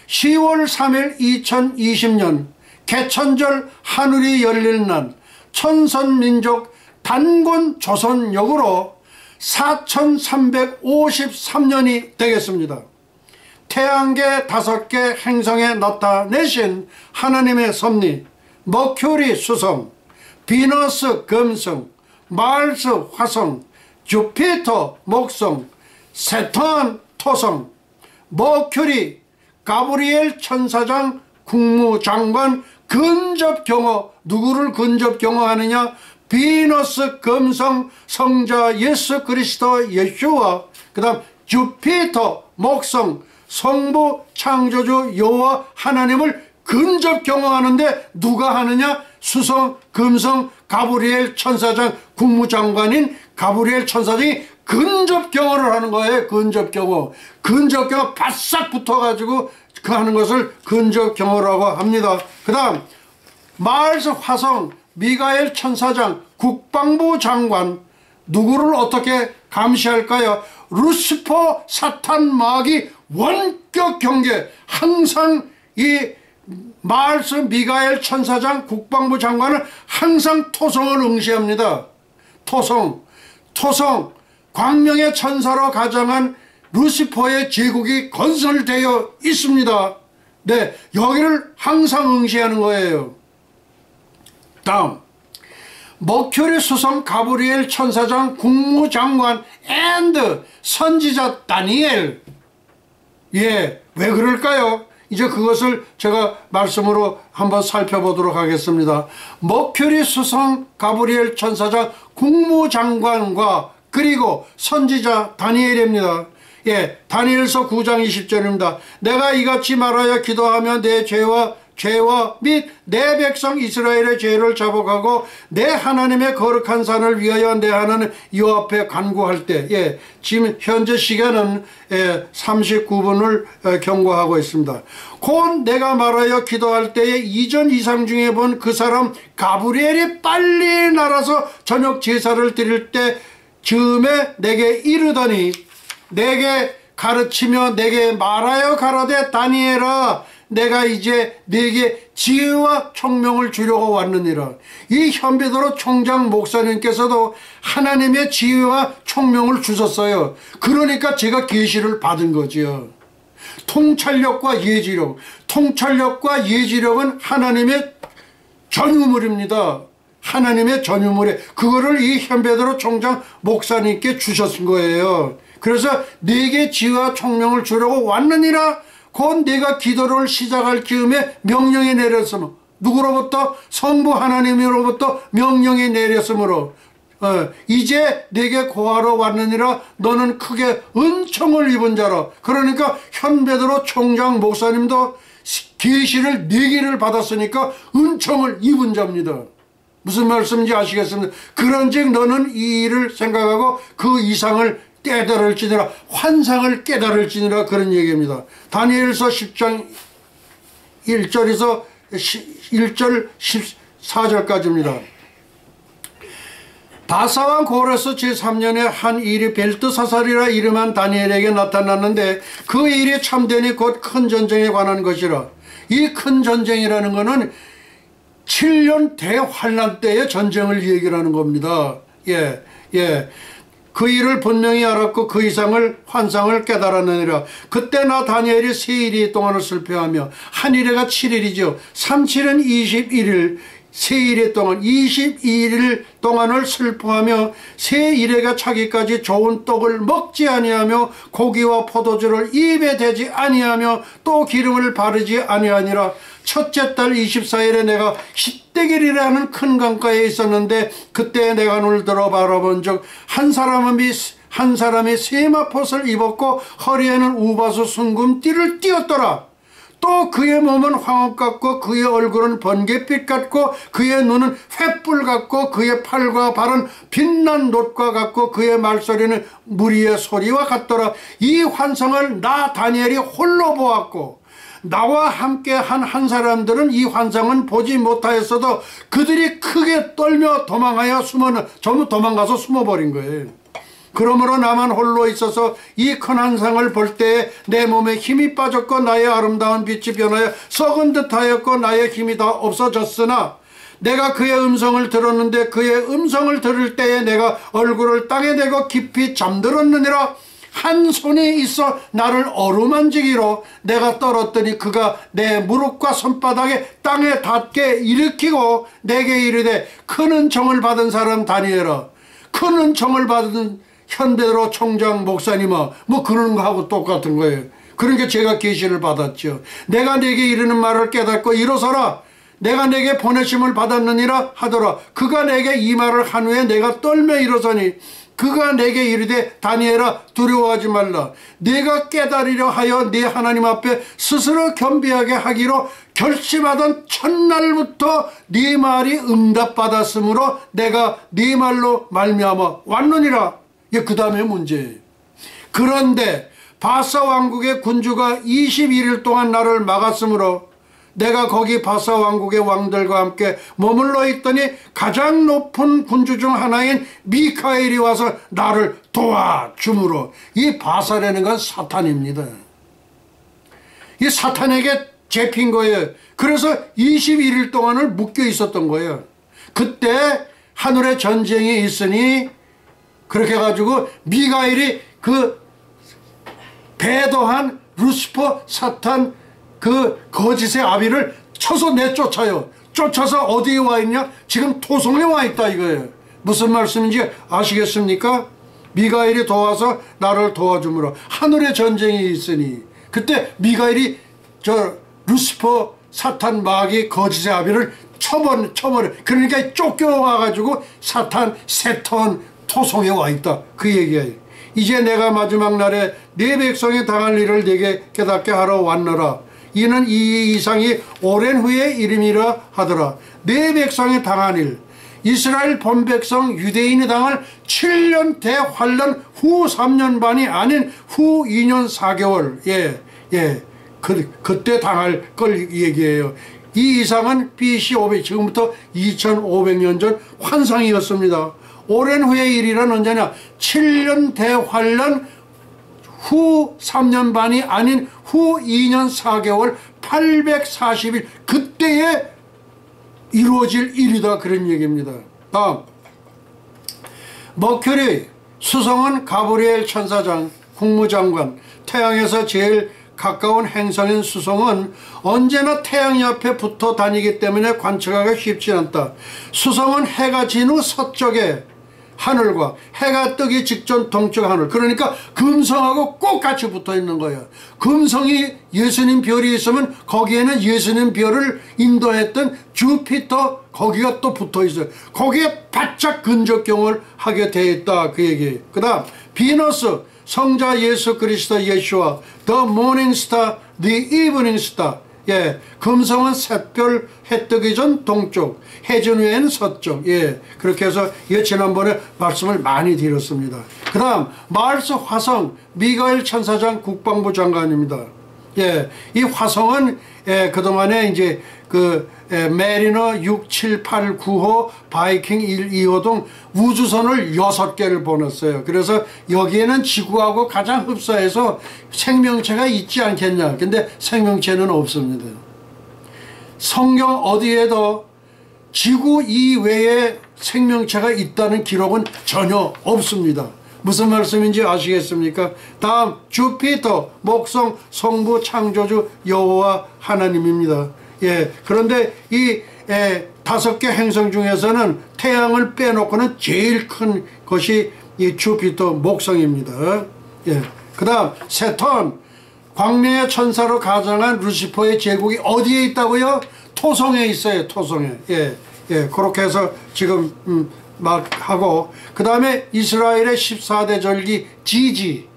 10월 3일 2020년 개천절 하늘이 열릴 날 천선민족 단군 조선역으로 4353년이 되겠습니다. 태양계 5개 행성에 나타내신 하나님의 섭리, 머큐리 수성, 비너스 금성, 마르스 화성, 주피터 목성, 세탄 토성, 머큐리 가브리엘 천사장 국무장관 근접 경호. 누구를 근접 경호하느냐? 비너스 금성 성자 예수 그리스도 예수와 그 다음 주피터 목성 성부 창조주 여호와 하나님을 근접 경호하는데 누가 하느냐? 수성 금성 가브리엘 천사장 국무장관인 가브리엘 천사장이 근접 경호를 하는 거예요. 근접 경호. 근접 경호 바싹 붙어가지고 그 하는 것을 근접 경호라고 합니다. 그 다음 마르스 화성 미가엘 천사장 국방부 장관. 누구를 어떻게 감시할까요? 루시퍼 사탄 마귀 원격 경계. 항상 이 마르스 미가엘 천사장 국방부 장관은 항상 토성을 응시합니다. 토성 광명의 천사로 가장한 루시퍼의 제국이 건설되어 있습니다. 네, 여기를 항상 응시하는 거예요. 다음, 머큐리 수성 가브리엘 천사장 국무장관 앤드 선지자 다니엘. 예, 왜 그럴까요? 이제 그것을 제가 말씀으로 한번 살펴보도록 하겠습니다. 머큐리 수성 가브리엘 천사장 국무장관과 그리고 선지자 다니엘입니다. 예, 다니엘서 9장 20절입니다. 내가 이같이 말하여 기도하며 내 죄와 및 내 백성 이스라엘의 죄를 자복하고 내 하나님의 거룩한 산을 위하여 내 하나님 여호와 앞에 간구할 때, 예, 지금 현재 시간은 39분을 경고하고 있습니다. 곧 내가 말하여 기도할 때에 이전 이상 중에 본 그 사람 가브리엘이 빨리 날아서 저녁 제사를 드릴 때 즈음에 내게 이르더니 내게 가르치며 내게 말하여 가라되 다니엘아 내가 이제 네게 지혜와 총명을 주려고 왔느니라. 이 현베드로 총장 목사님께서도 하나님의 지혜와 총명을 주셨어요. 그러니까 제가 계시를 받은 거지요. 통찰력과 예지력은 하나님의 전유물입니다. 하나님의 전유물에 그거를 이 현베드로 총장 목사님께 주셨은 거예요. 그래서 네게 지혜와 총명을 주려고 왔느니라. 곧 네가 기도를 시작할 기음에 명령이 내렸으므로, 누구로부터? 성부 하나님으로부터 명령이 내렸으므로 이제 네게 고하러 왔느니라. 너는 크게 은총을 입은 자라. 그러니까 현 베드로 총장 목사님도 계시를 4개를 받았으니까 은총을 입은 자입니다. 무슨 말씀인지 아시겠습니까? 그런즉 너는 이 일을 생각하고 그 이상을 깨달을지니라, 환상을 깨달을지니라, 그런 얘기입니다. 다니엘서 10장 1절에서 1절 14절까지입니다. 바사왕 고레스 제3년에 한 일이 벨트사살이라 이름한 다니엘에게 나타났는데 그 일이 참되니 곧 큰 전쟁에 관한 것이라. 이 큰 전쟁이라는 것은 7년 대환란 때의 전쟁을 얘기하는 겁니다. 그 일을 분명히 알았고 그 이상을 환상을 깨달았느니라. 그때 나 다니엘이 세 일이 동안을 슬퍼하며, 한 일에가 7일이죠 3,7은 21일, 세 일의 동안 22일 동안을 슬퍼하며 세 일에가 차기까지 좋은 떡을 먹지 아니하며 고기와 포도주를 입에 대지 아니하며 또 기름을 바르지 아니하니라. 첫째 달 24일에 내가 십대길이라는 큰 강가에 있었는데 그때 내가 눈을 들어 바라본 적 한 사람이 세마포를 입었고 허리에는 우바수 순금띠를 띠었더라. 또 그의 몸은 황업 같고 그의 얼굴은 번갯빛 같고 그의 눈은 횃불 같고 그의 팔과 발은 빛난 놋과 같고 그의 말소리는 무리의 소리와 같더라. 이 환상을 나 다니엘이 홀로 보았고 나와 함께 한 사람들은 이 환상은 보지 못하였어도 그들이 크게 떨며 전부 도망가서 숨어버린 거예요. 그러므로 나만 홀로 있어서 이 큰 환상을 볼 때에 내 몸에 힘이 빠졌고 나의 아름다운 빛이 변하여 썩은 듯하였고 나의 힘이 다 없어졌으나 내가 그의 음성을 들었는데 그의 음성을 들을 때에 내가 얼굴을 땅에 대고 깊이 잠들었느니라. 한 손이 있어 나를 어루만지기로 내가 떨었더니 그가 내 무릎과 손바닥에 땅에 닿게 일으키고 내게 이르되, 큰 은총을 받은 사람 다니엘아, 큰 은총을 받은 현대로 총장 목사님아, 뭐 그런 거하고 똑같은 거예요. 그러니까 제가 계시를 받았죠. 내가 내게 이르는 말을 깨닫고 일어서라. 내가 내게 보내심을 받았느니라 하더라. 그가 내게 이 말을 한 후에 내가 떨며 일어서니 그가 내게 이르되, 다니엘아, 두려워하지 말라. 네가 깨달으려 하여 네 하나님 앞에 스스로 겸비하게 하기로 결심하던 첫날부터 네 말이 응답받았으므로 내가 네 말로 말미암아 왔느니라. 그 다음에 문제예요. 그런데 바사 왕국의 군주가 21일 동안 나를 막았으므로 내가 거기 바사 왕국의 왕들과 함께 머물러 있더니 가장 높은 군주 중 하나인 미카엘이 와서 나를 도와주므로, 이 바사라는 건 사탄입니다. 이 사탄에게 잡힌 거예요. 그래서 21일 동안을 묶여 있었던 거예요. 그때 하늘에 전쟁이 있으니 그렇게 해가지고 미가엘이 그 배도한 루시퍼 사탄 그 거짓의 아비를 쳐서 내쫓아요. 쫓아서 어디에 와 있냐? 지금 토성에 와 있다 이거예요. 무슨 말씀인지 아시겠습니까? 미가엘이 도와서 나를 도와주므로 하늘에 전쟁이 있으니, 그때 미가엘이 저 루시퍼 사탄 마귀 거짓의 아비를 쳐버려. 그러니까 쫓겨와가지고 사탄 세턴 토성에 와 있다 그 얘기예요. 이제 내가 마지막 날에 네 백성이 당할 일을 네게 깨닫게 하러 왔노라. 이는 이 이상이 오랜 후의 이름이라 하더라. 네 백성이 당한 일, 이스라엘 본백성 유대인이 당할 7년 대환란 후 3년 반이 아닌 후 2년 4개월 그때 당할 걸 얘기해요. 이 이상은 BC 500, 지금부터 2500년 전 환상이었습니다. 오랜 후의 일이란 언제냐? 7년 대환란 후 3년 반이 아닌 후 2년 4개월 840일, 그때에 이루어질 일이다 그런 얘기입니다. 다음, 머큐리 수성은 가브리엘 천사장, 국무장관, 태양에서 제일 가까운 행성인 수성은 언제나 태양 옆에 붙어 다니기 때문에 관측하기가 쉽지 않다. 수성은 해가 진 후 서쪽에 하늘과 해가 뜨기 직전 동쪽 하늘. 그러니까 금성하고 꼭 같이 붙어 있는 거예요. 금성이 예수님 별이 있으면 거기에는 예수님 별을 인도했던 주피터 거기가 또 붙어 있어요. 거기에 바짝 근접경을 하게 돼 있다 그 얘기예요. 그 다음 비너스 성자 예수 그리스도 예수와 The Morning Star, The Evening Star. 예, 금성은 샛별 해 뜨기 전 동쪽, 해전 후에는 서쪽. 예, 그렇게 해서 예, 지난번에 말씀을 많이 드렸습니다. 그 다음 마르스 화성 미가엘 천사장 국방부 장관입니다. 예, 이 화성은 예, 그동안에 이제 그 메리너 6, 7, 8, 9호 바이킹 1, 2호 등 우주선을 6개를 보냈어요. 그래서 여기에는 지구하고 가장 흡사해서 생명체가 있지 않겠냐. 근데 생명체는 없습니다. 성경 어디에도 지구 이외에 생명체가 있다는 기록은 전혀 없습니다. 무슨 말씀인지 아시겠습니까? 다음 주피터 목성 성부 창조주 여호와 하나님입니다. 예, 그런데 이 5개 행성 중에서는 태양을 빼놓고는 제일 큰 것이 이 주피터 목성입니다. 예, 그 다음 세턴 광명의 천사로 가장한 루시퍼의 제국이 어디에 있다고요? 토성에 있어요. 토성에. 예, 예, 그렇게 해서 지금 막 하고 그 다음에 이스라엘의 14대 절기 지지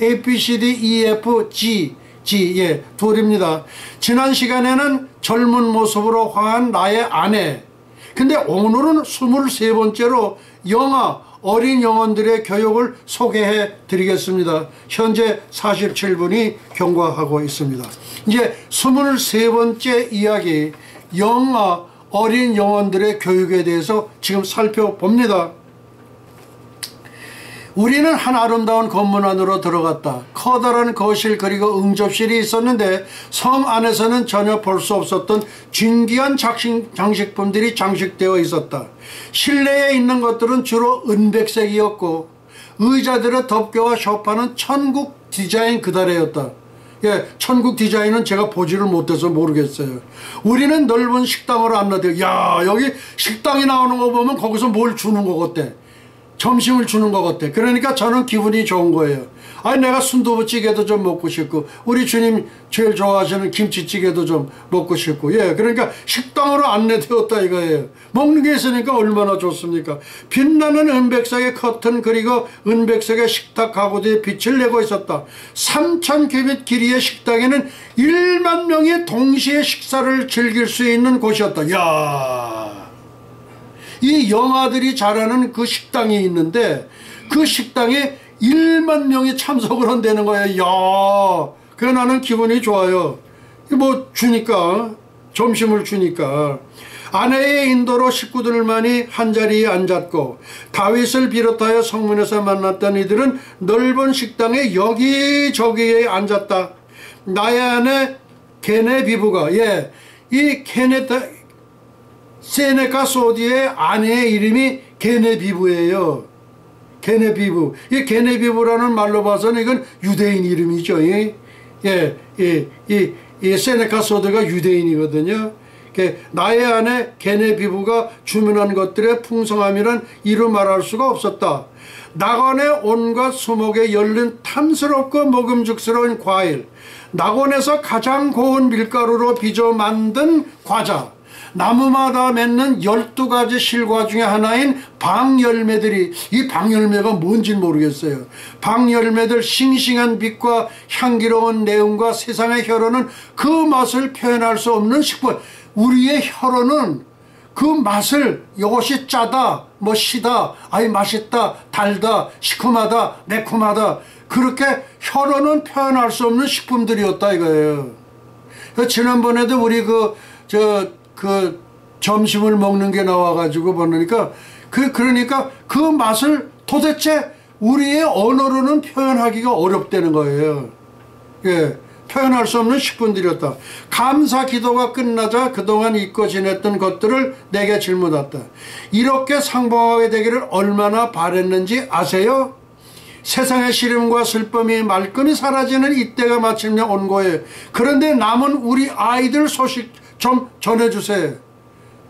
ABCDEFG 예, 둘입니다. 지난 시간에는 젊은 모습으로 화한 나의 아내. 근데 오늘은 23번째로 영아 어린 영혼들의 교육을 소개해 드리겠습니다. 현재 47분이 경과하고 있습니다. 이제 23번째 이야기 영아 어린 영혼들의 교육에 대해서 지금 살펴봅니다. 우리는 한 아름다운 건물 안으로 들어갔다. 커다란 거실 그리고 응접실이 있었는데 성 안에서는 전혀 볼 수 없었던 진귀한 장식품들이 장식되어 있었다. 실내에 있는 것들은 주로 은백색이었고 의자들의 덮개와 소파는 천국 디자인 그다래였다. 예, 천국 디자인은 제가 보지를 못해서 모르겠어요. 우리는 넓은 식당으로 안내되어 야 여기 식당이 나오는 거 보면 거기서 뭘 주는 것 같대. 점심을 주는 것 같아. 그러니까 저는 기분이 좋은 거예요. 아니 내가 순두부찌개도 좀 먹고 싶고 우리 주님 제일 좋아하시는 김치찌개도 좀 먹고 싶고 예 그러니까 식당으로 안내되었다 이거예요. 먹는 게 있으니까 얼마나 좋습니까. 빛나는 은백색의 커튼 그리고 은백색의 식탁 가구들이 빛을 내고 있었다. 3,000규빗 길이의 식당에는 1만 명이 동시에 식사를 즐길 수 있는 곳이었다. 야, 이 영아들이 자라는 그 식당이 있는데 그 식당에 1만 명이 참석을 한다는 거예요. 야, 그래 나는 기분이 좋아요. 뭐 주니까 점심을 주니까. 아내의 인도로 식구들만이 한자리에 앉았고 다윗을 비롯하여 성문에서 만났던 이들은 넓은 식당에 여기저기에 앉았다. 나의 아내 게네비브가 예, 이 세네카 소디의 아내의 이름이 게네비브예요. 게네비브. 이 게네비브라는 말로 봐서는 이건 유대인 이름이죠. 이 세네카 소디가 유대인이거든요. 나의 아내 게네비브가 주문한 것들의 풍성함이란 이루 말할 수가 없었다. 낙원의 온갖 수목에 열린 탐스럽고 먹음직스러운 과일, 낙원에서 가장 고운 밀가루로 빚어 만든 과자, 나무마다 맺는 12가지 실과 중에 하나인 방열매들이 이 방열매가 뭔지는 모르겠어요. 방열매들 싱싱한 빛과 향기로운 내음과 세상의 혀로는 그 맛을 표현할 수 없는 식품. 우리의 혀로는 그 맛을 이것이 짜다 뭐 시다 아이 맛있다 달다 시큼하다 매콤하다 그렇게 혀로는 표현할 수 없는 식품들이었다 이거예요. 지난번에도 우리 그 점심을 먹는 게 나와가지고 보니까 그러니까 그 맛을 도대체 우리의 언어로는 표현하기가 어렵다는 거예요. 예, 표현할 수 없는 식품들이었다. 감사 기도가 끝나자 그동안 잊고 지냈던 것들을 내게 질문했다. 이렇게 상봉하게 되기를 얼마나 바랬는지 아세요? 세상의 시름과 슬픔이 말끔히 사라지는 이때가 마침내 온 거예요. 그런데 남은 우리 아이들 소식 좀 전해주세요.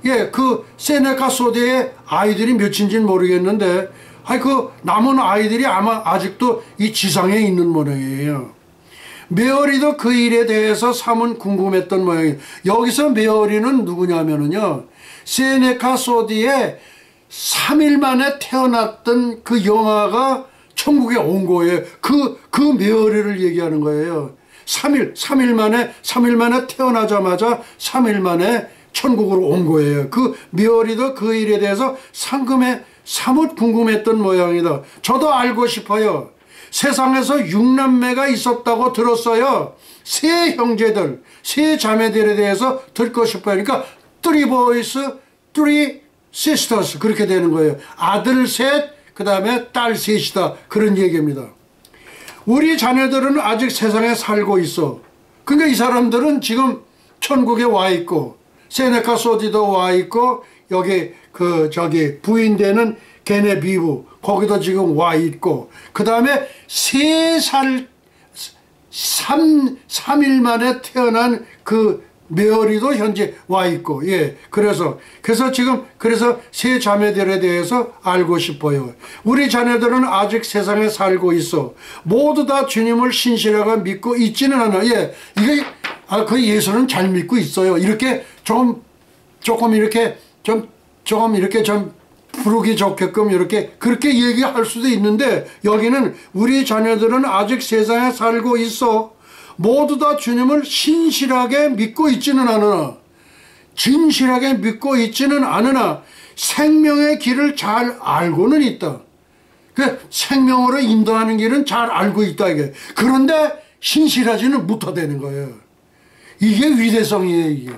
예, 그 세네카 소디의 아이들이 몇인지는 모르겠는데, 그 남은 아이들이 아마 아직도 이 지상에 있는 모양이에요. 메어리도 그 일에 대해서 삼은 궁금했던 모양이에요. 여기서 메어리는 누구냐면요, 세네카 소디의 3일 만에 태어났던 그 영아가 천국에 온 거예요. 그 메어리를 얘기하는 거예요. 3일 만에 태어나자마자 3일 만에 천국으로 온 거예요. 그 메어리도 그 일에 대해서 사뭇 궁금했던 모양이다. 저도 알고 싶어요. 세상에서 6남매가 있었다고 들었어요. 세 형제들, 세 자매들에 대해서 듣고 싶어요. 그러니까 3 boys, 3 sisters 그렇게 되는 거예요. 아들 셋, 그 다음에 딸 셋이다. 그런 얘기입니다. 우리 자녀들은 아직 세상에 살고 있어. 그러니까 이 사람들은 지금 천국에 와 있고, 세네카 소디도 와 있고, 여기 부인 되는 걔네 비부 거기도 지금 와 있고, 그 다음에 3일 만에 태어난 그 메어리도 현재 와 있고, 예. 그래서 세 자매들에 대해서 알고 싶어요. 우리 자녀들은 아직 세상에 살고 있어. 모두 다 주님을 신실하게 믿고 있지는 않아. 예. 이게, 그 예수는 잘 믿고 있어요. 이렇게 조금 이렇게 좀 부르기 좋게끔 이렇게 그렇게 얘기할 수도 있는데, 여기는 우리 자녀들은 아직 세상에 살고 있어. 모두 다 주님을 신실하게 믿고 있지는 않으나, 진실하게 믿고 있지는 않으나 생명의 길을 잘 알고는 있다. 그 생명으로 인도하는 길은 잘 알고 있다 이게. 그런데 신실하지는 못하다는 거예요. 이게 위대성이에요. 이게.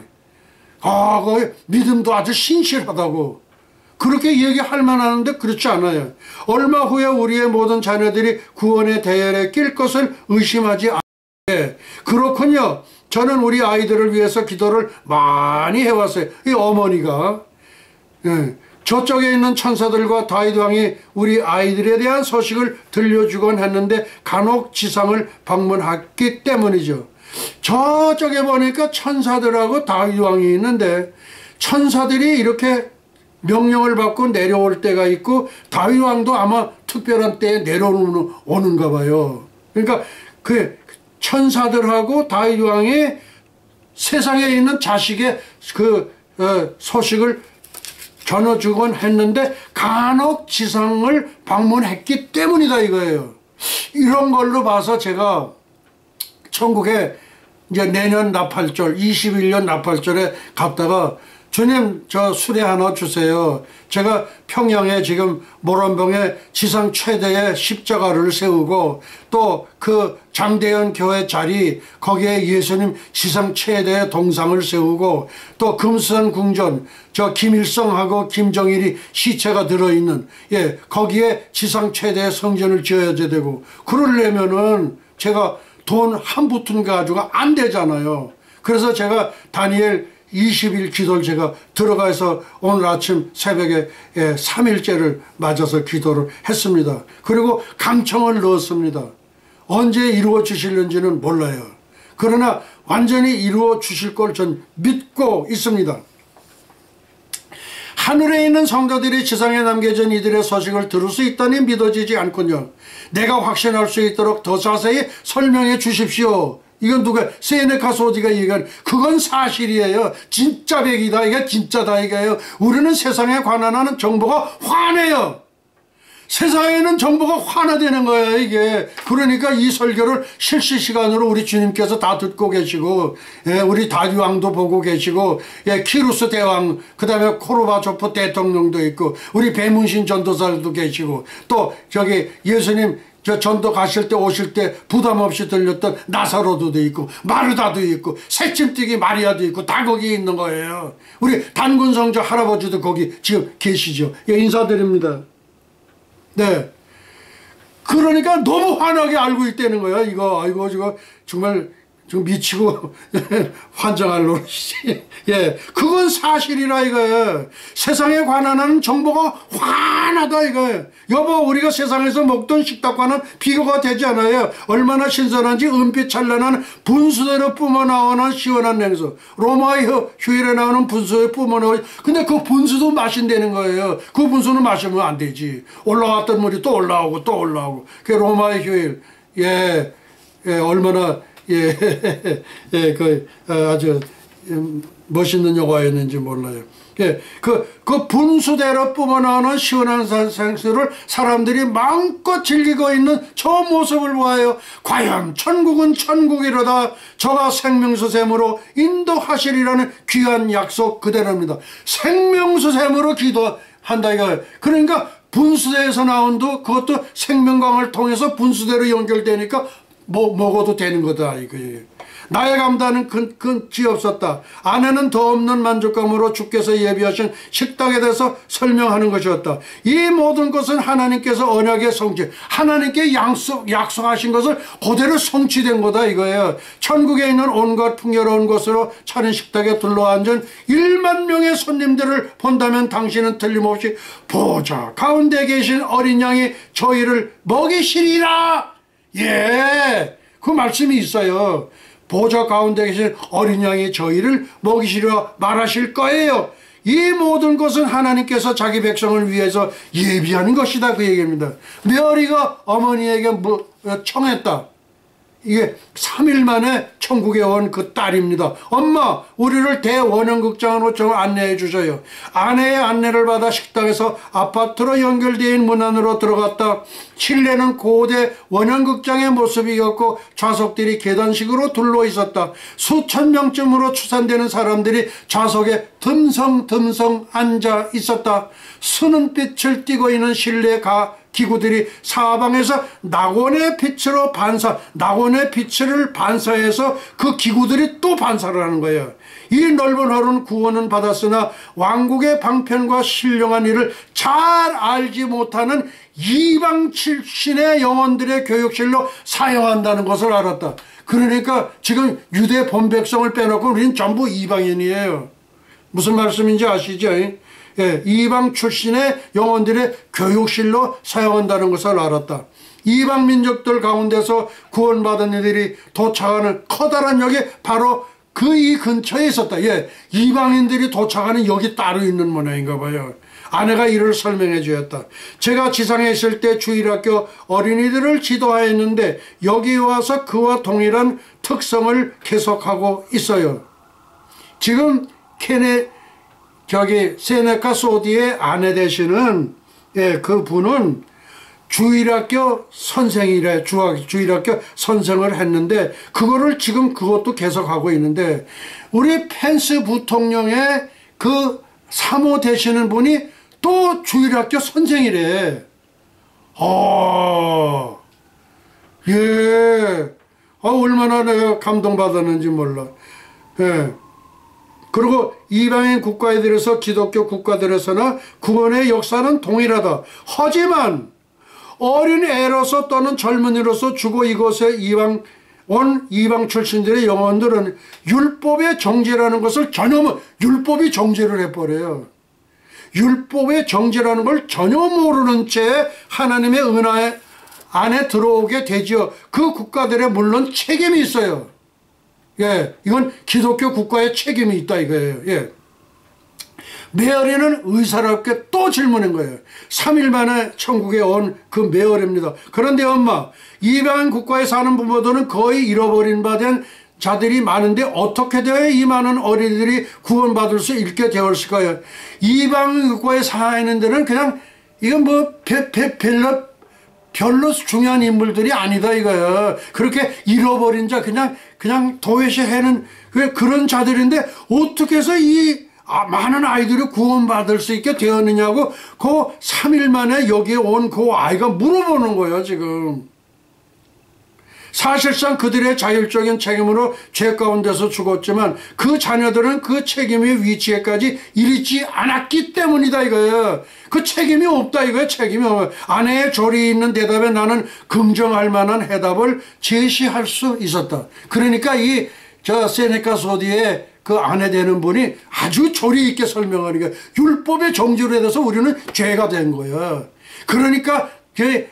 그 믿음도 아주 신실하다고 그렇게 얘기할 만하는데 그렇지 않아요. 얼마 후에 우리의 모든 자녀들이 구원의 대열에 낄 것을 의심하지 않아요. 그렇군요. 저는 우리 아이들을 위해서 기도를 많이 해왔어요. 이 어머니가, 예, 저쪽에 있는 천사들과 다윗 왕이 우리 아이들에 대한 소식을 들려주곤 했는데 간혹 지상을 방문했기 때문이죠. 저쪽에 보니까 천사들하고 다윗 왕이 있는데, 천사들이 이렇게 명령을 받고 내려올 때가 있고, 다윗 왕도 아마 특별한 때에 내려오는가 봐요. 그러니까 그 천사들하고 다윗 왕이 세상에 있는 자식의 소식을 전해주곤 했는데 간혹 지상을 방문했기 때문이다 이거예요. 이런 걸로 봐서 제가 천국에 이제 내년 나팔절 21년 나팔절에 갔다가, 주님 저 수레 하나 주세요. 제가 평양에 지금 모란봉에 지상 최대의 십자가를 세우고, 또 그 장대현 교회 자리 거기에 예수님 지상 최대의 동상을 세우고, 또 금수산 궁전 저 김일성하고 김정일이 시체가 들어있는, 예, 거기에 지상 최대의 성전을 지어야 되고, 그러려면은 제가 돈 한 푼 가지고가 안 되잖아요. 그래서 제가 다니엘 20일 기도를 제가 들어가서 오늘 아침 새벽에 3일째를 맞아서 기도를 했습니다. 그리고 강청을 넣었습니다. 언제 이루어 주실는지는 몰라요. 그러나 완전히 이루어 주실 걸 전 믿고 있습니다. 하늘에 있는 성도들이 지상에 남겨진 이들의 소식을 들을 수 있다니 믿어지지 않군요. 내가 확신할 수 있도록 더 자세히 설명해 주십시오. 이건 누가, 세네카 소디가 얘기한, 그건 사실이에요. 진짜 백이다. 이게 진짜다 이거예요. 우리는 세상에 관한하는 정보가 환해요. 세상에는 정보가 환화되는 거예요 이게. 그러니까 이 설교를 실시간으로 우리 주님께서 다 듣고 계시고, 예, 우리 다윗 왕도 보고 계시고, 예, 키루스 대왕, 그 다음에 코르바초프 대통령도 있고, 우리 배문신 전도사도 계시고, 또 저기 예수님 저 전도 가실 때 오실 때 부담 없이 들렸던 나사로도 있고, 마르다도 있고, 새침뛰기 마리아도 있고, 다 거기 있는 거예요. 우리 단군 성자 할아버지도 거기 지금 계시죠. 예, 인사드립니다. 네. 그러니까 너무 환하게 알고 있다는 거야, 이거. 아이고, 이거 정말 좀 미치고 환장할 노릇이지. 예, 그건 사실이라 이거예요. 세상에 관한 정보가 환하다 이거예요. 여보, 우리가 세상에서 먹던 식탁과는 비교가 되지 않아요. 얼마나 신선한지 은빛 찬란한 분수대로 뿜어나오는 시원한 냉수. 로마의 휴일에 나오는 분수에 뿜어나오고, 근데 그 분수도 마신다는 거예요. 그 분수는 마시면 안 되지. 올라왔던 물이 또 올라오고 또 올라오고. 그게 로마의 휴일. 예, 예, 얼마나 예, 예, 아주 멋있는 영화였는지 몰라요. 예, 그 분수대로 뿜어나오는 시원한 생수를 사람들이 마음껏 즐기고 있는 저 모습을 보아요. 과연 천국은 천국이로다. 저가 생명수샘으로 인도하시리라는 귀한 약속 그대로입니다. 생명수샘으로 기도한다 이거예요. 그러니까 분수대에서 나온도 그것도 생명강을 통해서 분수대로 연결되니까 먹어도 되는 거다 이거예요. 나의 감당은 끝이 없었다. 아내는 더 없는 만족감으로 주께서 예비하신 식탁에 대해서 설명하는 것이었다. 이 모든 것은 하나님께서 언약의 성취, 하나님께 약속하신 것을 그대로 성취된 거다 이거예요. 천국에 있는 온갖 풍요로운 곳으로 차린 식탁에 둘러앉은 1만 명의 손님들을 본다면 당신은 틀림없이 보좌 가운데 계신 어린 양이 저희를 먹이시리라. 예, 그 말씀이 있어요. 보좌 가운데 계신 어린 양이 저희를 먹이시려 말하실 거예요. 이 모든 것은 하나님께서 자기 백성을 위해서 예비하는 것이다 그 얘기입니다. 메아리가 어머니에게 청했다. 이게 3일 만에 천국에 온 그 딸입니다. 엄마, 우리를 대원형극장으로 좀 안내해 주세요. 아내의 안내를 받아 식당에서 아파트로 연결되어 있는 문 안으로 들어갔다. 실내는 고대 원형극장의 모습이었고 좌석들이 계단식으로 둘러 있었다. 수천 명쯤으로 추산되는 사람들이 좌석에 듬성듬성 앉아 있었다. 수는 빛을 띠고 있는 실내 기구들이 사방에서 낙원의 빛을 반사해서 그 기구들이 또 반사를 하는 거예요. 이 넓은 홀은 구원은 받았으나 왕국의 방편과 신령한 일을 잘 알지 못하는 이방 출신의 영혼들의 교육실로 사용한다는 것을 알았다. 그러니까 지금 유대 본백성을 빼놓고 우리는 전부 이방인이에요. 무슨 말씀인지 아시죠? 예, 이방 출신의 영혼들의 교육실로 사용한다는 것을 알았다. 이방 민족들 가운데서 구원받은 이들이 도착하는 커다란 역이 바로 이 근처에 있었다. 예, 이방인들이 도착하는 역이 따로 있는 모양인가 봐요. 아내가 이를 설명해 주었다. 제가 지상에 있을 때 주일학교 어린이들을 지도하였는데 여기 와서 그와 동일한 특성을 계속하고 있어요. 지금 세네카 소디의 아내 되시는 그 분은 주일학교 선생이래. 주일학교 선생을 했는데 그것도 계속하고 있는데 우리 펜스 부통령의 그 사모 되시는 분이 또 주일학교 선생이래. 예. 얼마나 내가 감동받았는지 몰라. 예. 그리고 이방인 국가들에서 기독교 국가들에서나 구원의 역사는 동일하다. 하지만 어린애로서 또는 젊은이로서 주고 이곳에 이방 출신들의 영혼들은 율법의 정죄라는 것을 율법이 정죄를 해버려요. 율법의 정죄라는 걸 전혀 모르는 채 하나님의 은혜 안에 들어오게 되지요. 그 국가들의 물론 책임이 있어요. 예, 이건 기독교 국가의 책임이 있다 이거예요. 예. 메아리는 의사롭게 또 질문한 거예요. 3일 만에 천국에 온 그 메아리입니다. 그런데 엄마, 이방 국가에 사는 부모들은 거의 잃어버린 바 된 자들이 많은데 어떻게 되어야 이 많은 어린이들이 구원받을 수 있게 되었을까요? 이방 국가에 사는 데는 그냥 이건 별로 중요한 인물들이 아니다 이거예요. 그렇게 잃어버린 자 그냥 도외시하는 그런 자들인데 어떻게 해서 이 많은 아이들이 구원받을 수 있게 되었느냐고 그 3일 만에 여기에 온 그 아이가 물어보는 거예요 지금. 사실상 그들의 자율적인 책임으로 죄 가운데서 죽었지만 그 자녀들은 그 책임의 위치에까지 이르지 않았기 때문이다 이거예요. 그 책임이 없다 이거예요. 책임이 없어요. 아내의 조리 있는 대답에 나는 긍정할 만한 해답을 제시할 수 있었다. 그러니까 세네카 소디의 그 아내 되는 분이 아주 조리 있게 설명하니까 율법의 정죄로 대해서 우리는 죄가 된 거예요. 그러니까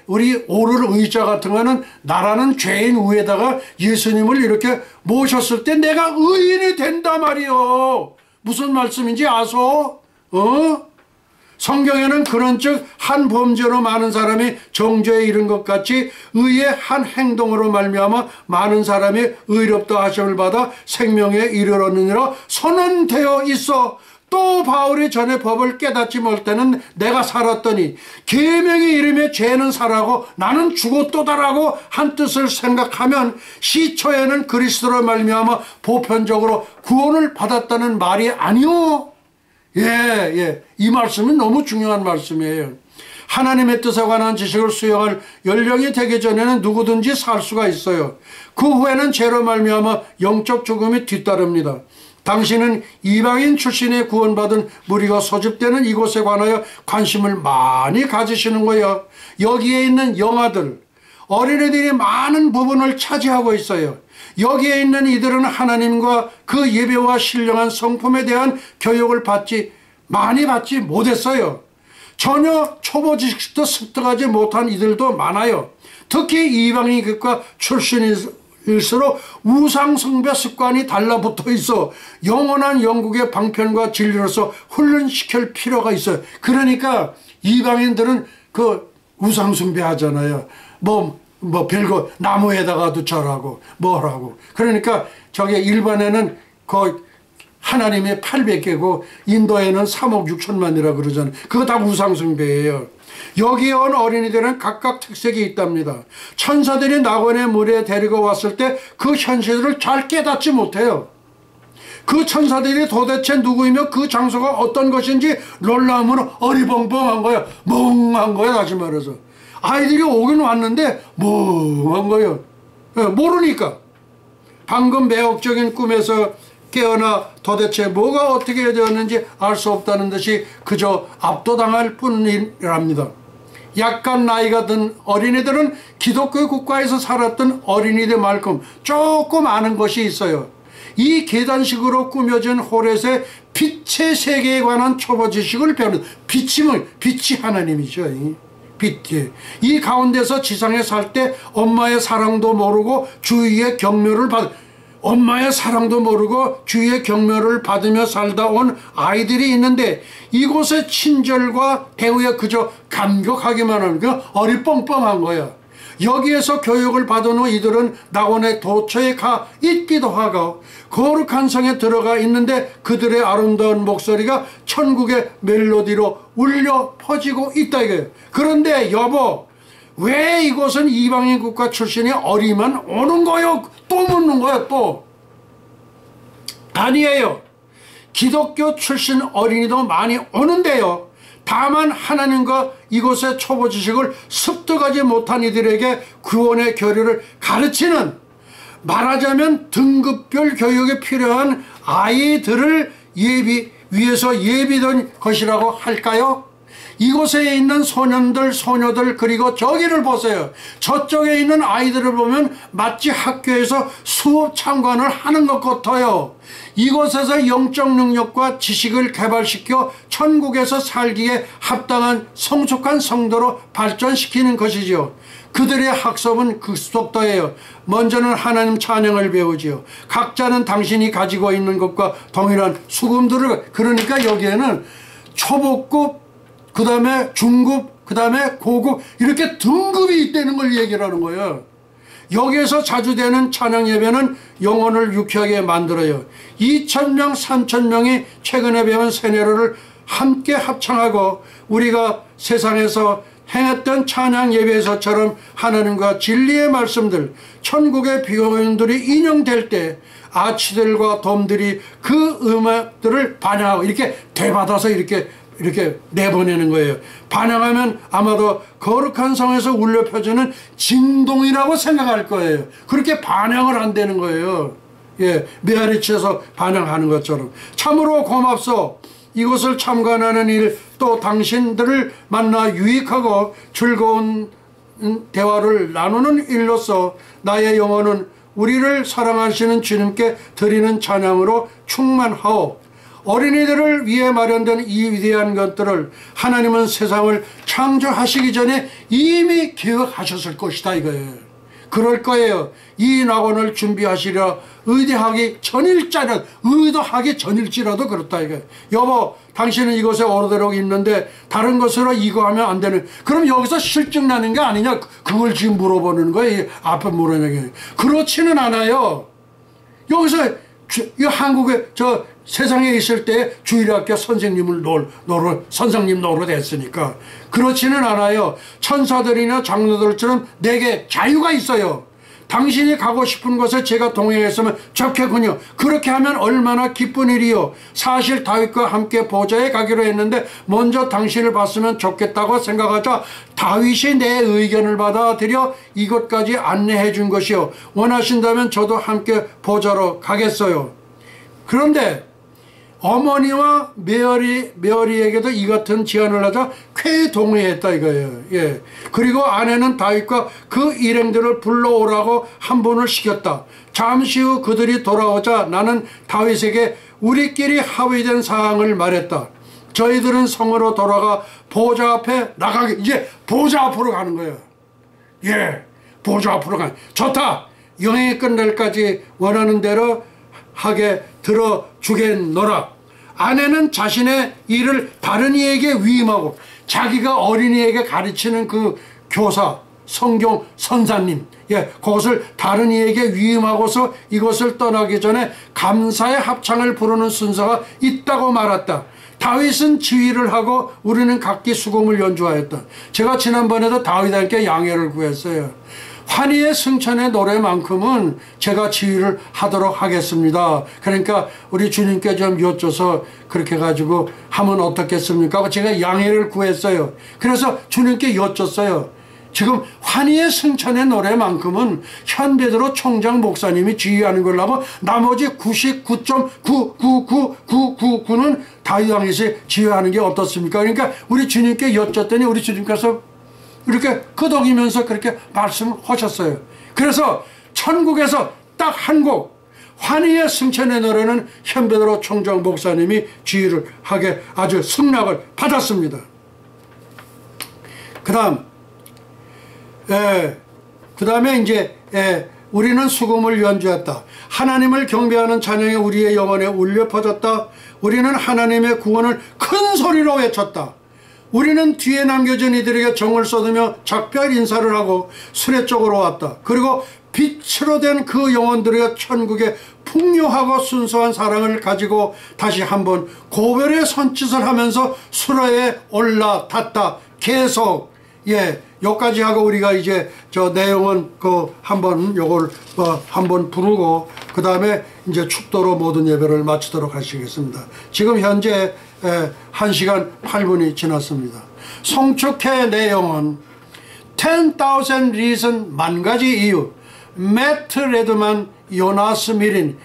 우리 오를 의자 같은 거는 나라는 죄인 위에다가 예수님을 이렇게 모셨을 때 내가 의인이 된다 말이요. 무슨 말씀인지 아소? 성경에는 그런즉 한 범죄로 많은 사람이 정죄에 이른 것 같이 의의 한 행동으로 말미암아 많은 사람이 의롭다 하심을 받아 생명에 이르렀느니라 선언되어 있어. 또 바울이 전에 법을 깨닫지 못할 때는 내가 살았더니 계명의 이름에 죄는 사라고 나는 죽었도다라고 한 뜻을 생각하면 시초에는 그리스도로 말미암아 보편적으로 구원을 받았다는 말이 아니오. 이 말씀은 너무 중요한 말씀이에요. 하나님의 뜻에 관한 지식을 수용할 연령이 되기 전에는 누구든지 살 수가 있어요. 그 후에는 죄로 말미암아 영적 죽음이 뒤따릅니다. 당신은 이방인 출신의 구원받은 무리가 소집되는 이곳에 관하여 관심을 많이 가지시는 거예요. 여기에 있는 영아들, 어린애들이 많은 부분을 차지하고 있어요. 여기에 있는 이들은 하나님과 그 예배와 신령한 성품에 대한 교육을 많이 받지 못했어요. 전혀 초보 지식도 습득하지 못한 이들도 많아요. 특히 이방인 국가 출신일수록 우상숭배 습관이 달라붙어 있어 영원한 영국의 방편과 진리로서 훈련시킬 필요가 있어요. 그러니까 이방인들은 그 우상숭배 하잖아요. 별거 나무에다가도 절하고 뭐라고. 그러니까 일본에는 하나님이 800개고 인도에는 3억 6천만이라 그러잖아요. 그거 다 우상숭배예요. 여기에 온 어린이들은 각각 특색이 있답니다. 천사들이 낙원의 물에 데리고 왔을 때 그 현실을 잘 깨닫지 못해요. 그 천사들이 도대체 누구이며 그 장소가 어떤 것인지 놀라움으로 어리벙벙한 거예요. 멍한 거예요. 다시 말해서 아이들이 오긴 왔는데 멍한 거예요. 모르니까. 방금 매혹적인 꿈에서 깨어나 도대체 뭐가 어떻게 되었는지 알 수 없다는 듯이 그저 압도당할 뿐이랍니다. 약간 나이가 든 어린이들은 기독교 국가에서 살았던 어린이들만큼 조금 아는 것이 있어요. 이 계단식으로 꾸며진 홀에서 빛의 세계에 관한 초보 지식을 배우는 빛이 하나님이죠. 빛. 이 가운데서 지상에 살 때 엄마의 사랑도 모르고 주위의 경멸을 받으며 살다 온 아이들이 있는데 이곳의 친절과 대우에 그저 감격하기만 하는 그 어리뻥뻥한 거야. 여기에서 교육을 받은 후 이들은 낙원의 도처에 가 있기도 하고 거룩한 성에 들어가 있는데 그들의 아름다운 목소리가 천국의 멜로디로 울려 퍼지고 있다 이거예요. 그런데 여보, 왜 이곳은 이방인 국가 출신의 어리만 오는 거요? 또 묻는 거야 또. 아니에요. 기독교 출신 어린이도 많이 오는데요. 다만 하나님과 이곳의 초보 지식을 습득하지 못한 이들에게 구원의 교리를 가르치는, 말하자면 등급별 교육이 필요한 아이들을 위해서 예비된 것이라고 할까요? 이곳에 있는 소년들, 소녀들, 그리고 저기를 보세요. 저쪽에 있는 아이들을 보면 마치 학교에서 수업 참관을 하는 것 같아요. 이곳에서 영적 능력과 지식을 개발시켜 천국에서 살기에 합당한 성숙한 성도로 발전시키는 것이죠. 그들의 학습은 그 속도예요. 먼저는 하나님 찬양을 배우지요. 각자는 당신이 가지고 있는 것과 동일한 수금들을, 그러니까 여기에는 초보급, 그 다음에 중급, 그 다음에 고급, 이렇게 등급이 있다는 걸 얘기를 하는 거예요. 여기에서 자주 되는 찬양 예배는 영혼을 유쾌하게 만들어요. 2,000명, 3,000명이 최근에 배운 세네로를 함께 합창하고 우리가 세상에서 행했던 찬양 예배에서처럼 하나님과 진리의 말씀들, 천국의 비호연들이 인용될 때 아치들과 돔들이 그 음악들을 반영하고 이렇게 되받아서 이렇게 이렇게 내보내는 거예요. 반항하면 아마도 거룩한 성에서 울려 퍼지는 진동이라고 생각할 거예요. 그렇게 반항을 한다는 거예요. 예, 메아리치에서 반항하는 것처럼. 참으로 고맙소. 이곳을 참관하는 일, 또 당신들을 만나 유익하고 즐거운 대화를 나누는 일로서 나의 영혼은 우리를 사랑하시는 주님께 드리는 찬양으로 충만하오. 어린이들을 위해 마련된 이 위대한 것들을 하나님은 세상을 창조하시기 전에 이미 계획하셨을 것이다 이거예요. 그럴 거예요. 이 낙원을 준비하시려 의도하기 전일지라도 그렇다 이거예요. 여보, 당신은 이곳에 오르도록 있는데 다른 것으로 이거 하면 안 되는. 그럼 여기서 실증나는 게 아니냐, 그걸 지금 물어보는 거예요. 앞에 물어보는 게. 그렇지는 않아요. 여기서 이 한국에 저 세상에 있을 때 주일학교 선생님 노릇 했으니까. 그렇지는 않아요. 천사들이나 장로들처럼 내게 자유가 있어요. 당신이 가고 싶은 곳에 제가 동행했으면 좋겠군요. 그렇게 하면 얼마나 기쁜 일이요. 사실 다윗과 함께 보좌에 가기로 했는데 먼저 당신을 봤으면 좋겠다고 생각하자 다윗이 내 의견을 받아들여 이곳까지 안내해 준 것이요. 원하신다면 저도 함께 보좌로 가겠어요. 그런데 어머니와 메어리에게도 이 같은 제안을 하자 쾌히 동의했다 이거예요. 예. 그리고 아내는 다윗과 그 일행들을 불러오라고 한 번을 시켰다. 잠시 후 그들이 돌아오자 나는 다윗에게 우리끼리 합의된 사항을 말했다. 저희들은 성으로 돌아가 보좌 앞에 이제 보좌 앞으로 가는 거예요. 예, 보좌 앞으로 좋다. 여행이 끝날까지 원하는 대로 하게 들어주겠노라. 아내는 자신의 일을 다른 이에게 위임하고 자기가 어린이에게 가르치는 그 교사, 성경 선사님, 예, 그것을 다른 이에게 위임하고서 이것을 떠나기 전에 감사의 합창을 부르는 순서가 있다고 말했다. 다윗은 지휘를 하고 우리는 각기 수금을 연주하였다. 제가 지난번에도 다윗에게 양해를 구했어요. 환희의 승천의 노래만큼은 제가 지휘를 하도록 하겠습니다. 그러니까 우리 주님께 좀 여쭤서 그렇게 가지고 하면 어떻겠습니까? 제가 양해를 구했어요. 그래서 주님께 여쭸어요. 지금 환희의 승천의 노래만큼은 현베드로 총장 목사님이 지휘하는 걸로 하고 나머지 99.9999999는 다윗 왕이 지휘하는 게 어떻습니까? 그러니까 우리 주님께 여쭸더니 우리 주님께서 이렇게 끄덕이면서 그렇게 말씀하셨어요. 그래서 천국에서 딱 한 곡 환희의 승천의 노래는 현베드로 총장 목사님이 지휘를 하게 아주 승낙을 받았습니다. 그 다음에 이제 우리는 수금을 연주했다. 하나님을 경배하는 찬양이 우리의 영혼에 울려 퍼졌다. 우리는 하나님의 구원을 큰 소리로 외쳤다. 우리는 뒤에 남겨진 이들에게 정을 쏟으며 작별 인사를 하고 수레 쪽으로 왔다. 그리고 빛으로 된 그 영혼들의 천국의 풍요하고 순수한 사랑을 가지고 다시 한번 고별의 손짓을 하면서 수레에 올라탔다. 계속 여기까지 하고 우리가 이제 저 내용은 한번 요걸 한번 부르고 그 다음에 이제 축도로 모든 예배를 마치도록 하시겠습니다. 지금 현재 1시간 8분이 지났습니다. 송축해 내 영혼 10,000 reason 만가지 이유 매트 레드만 요나스 미린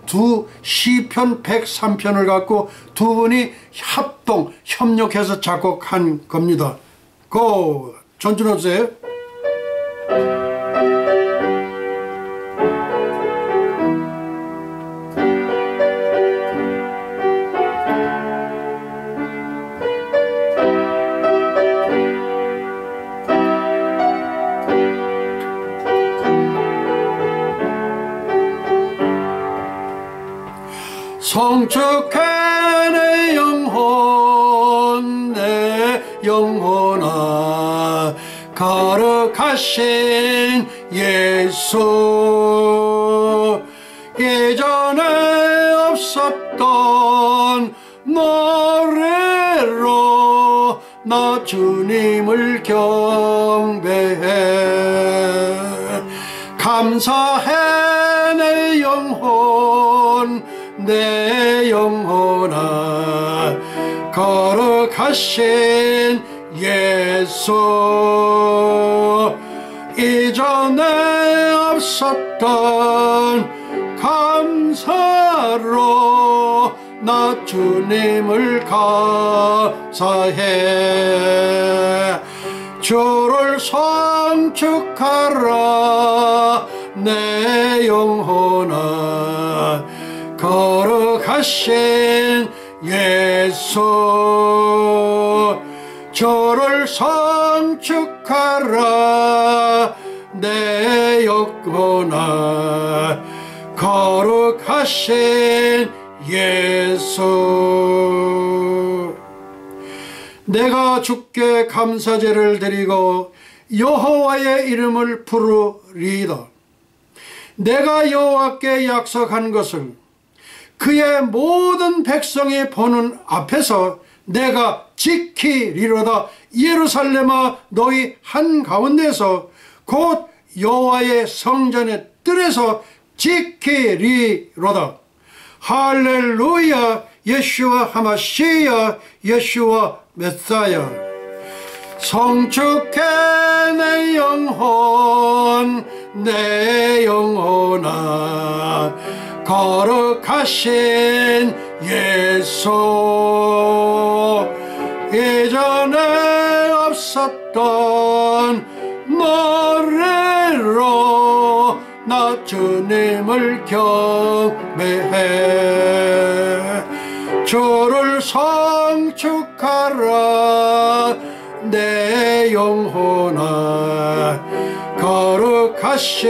두 시편 103편을 갖고 두 분이 협력해서 작곡한 겁니다. 고 전준호세요. 송축해 내 영혼 내 영혼아 거룩하신 예수 예전에 없었던 노래로 나 주님을 경배해 감사해 내 영혼 내 영혼아 거룩하신 예수 이전에 없었던 감사로 나 주님을 감사해 주를 송축하라 내 영혼아 거룩하신 예수 주를 송축하라 내 영혼아 거룩하신 예수 내가 주께 감사제를 드리고 여호와의 이름을 부르리이다. 내가 여호와께 약속한 것을 그의 모든 백성이 보는 앞에서 내가 지키리로다. 예루살렘아 너희 한가운데서 곧 여호와의 성전의 뜰에서 지키리로다. 할렐루야 예슈와 하마시야 예슈와 메사야 성축해 내 영혼 내 영혼아 거룩하신 예수 이전에 없었던 노래로 나 주님을 경배해 주를 송축하라 내 영혼아 거룩하신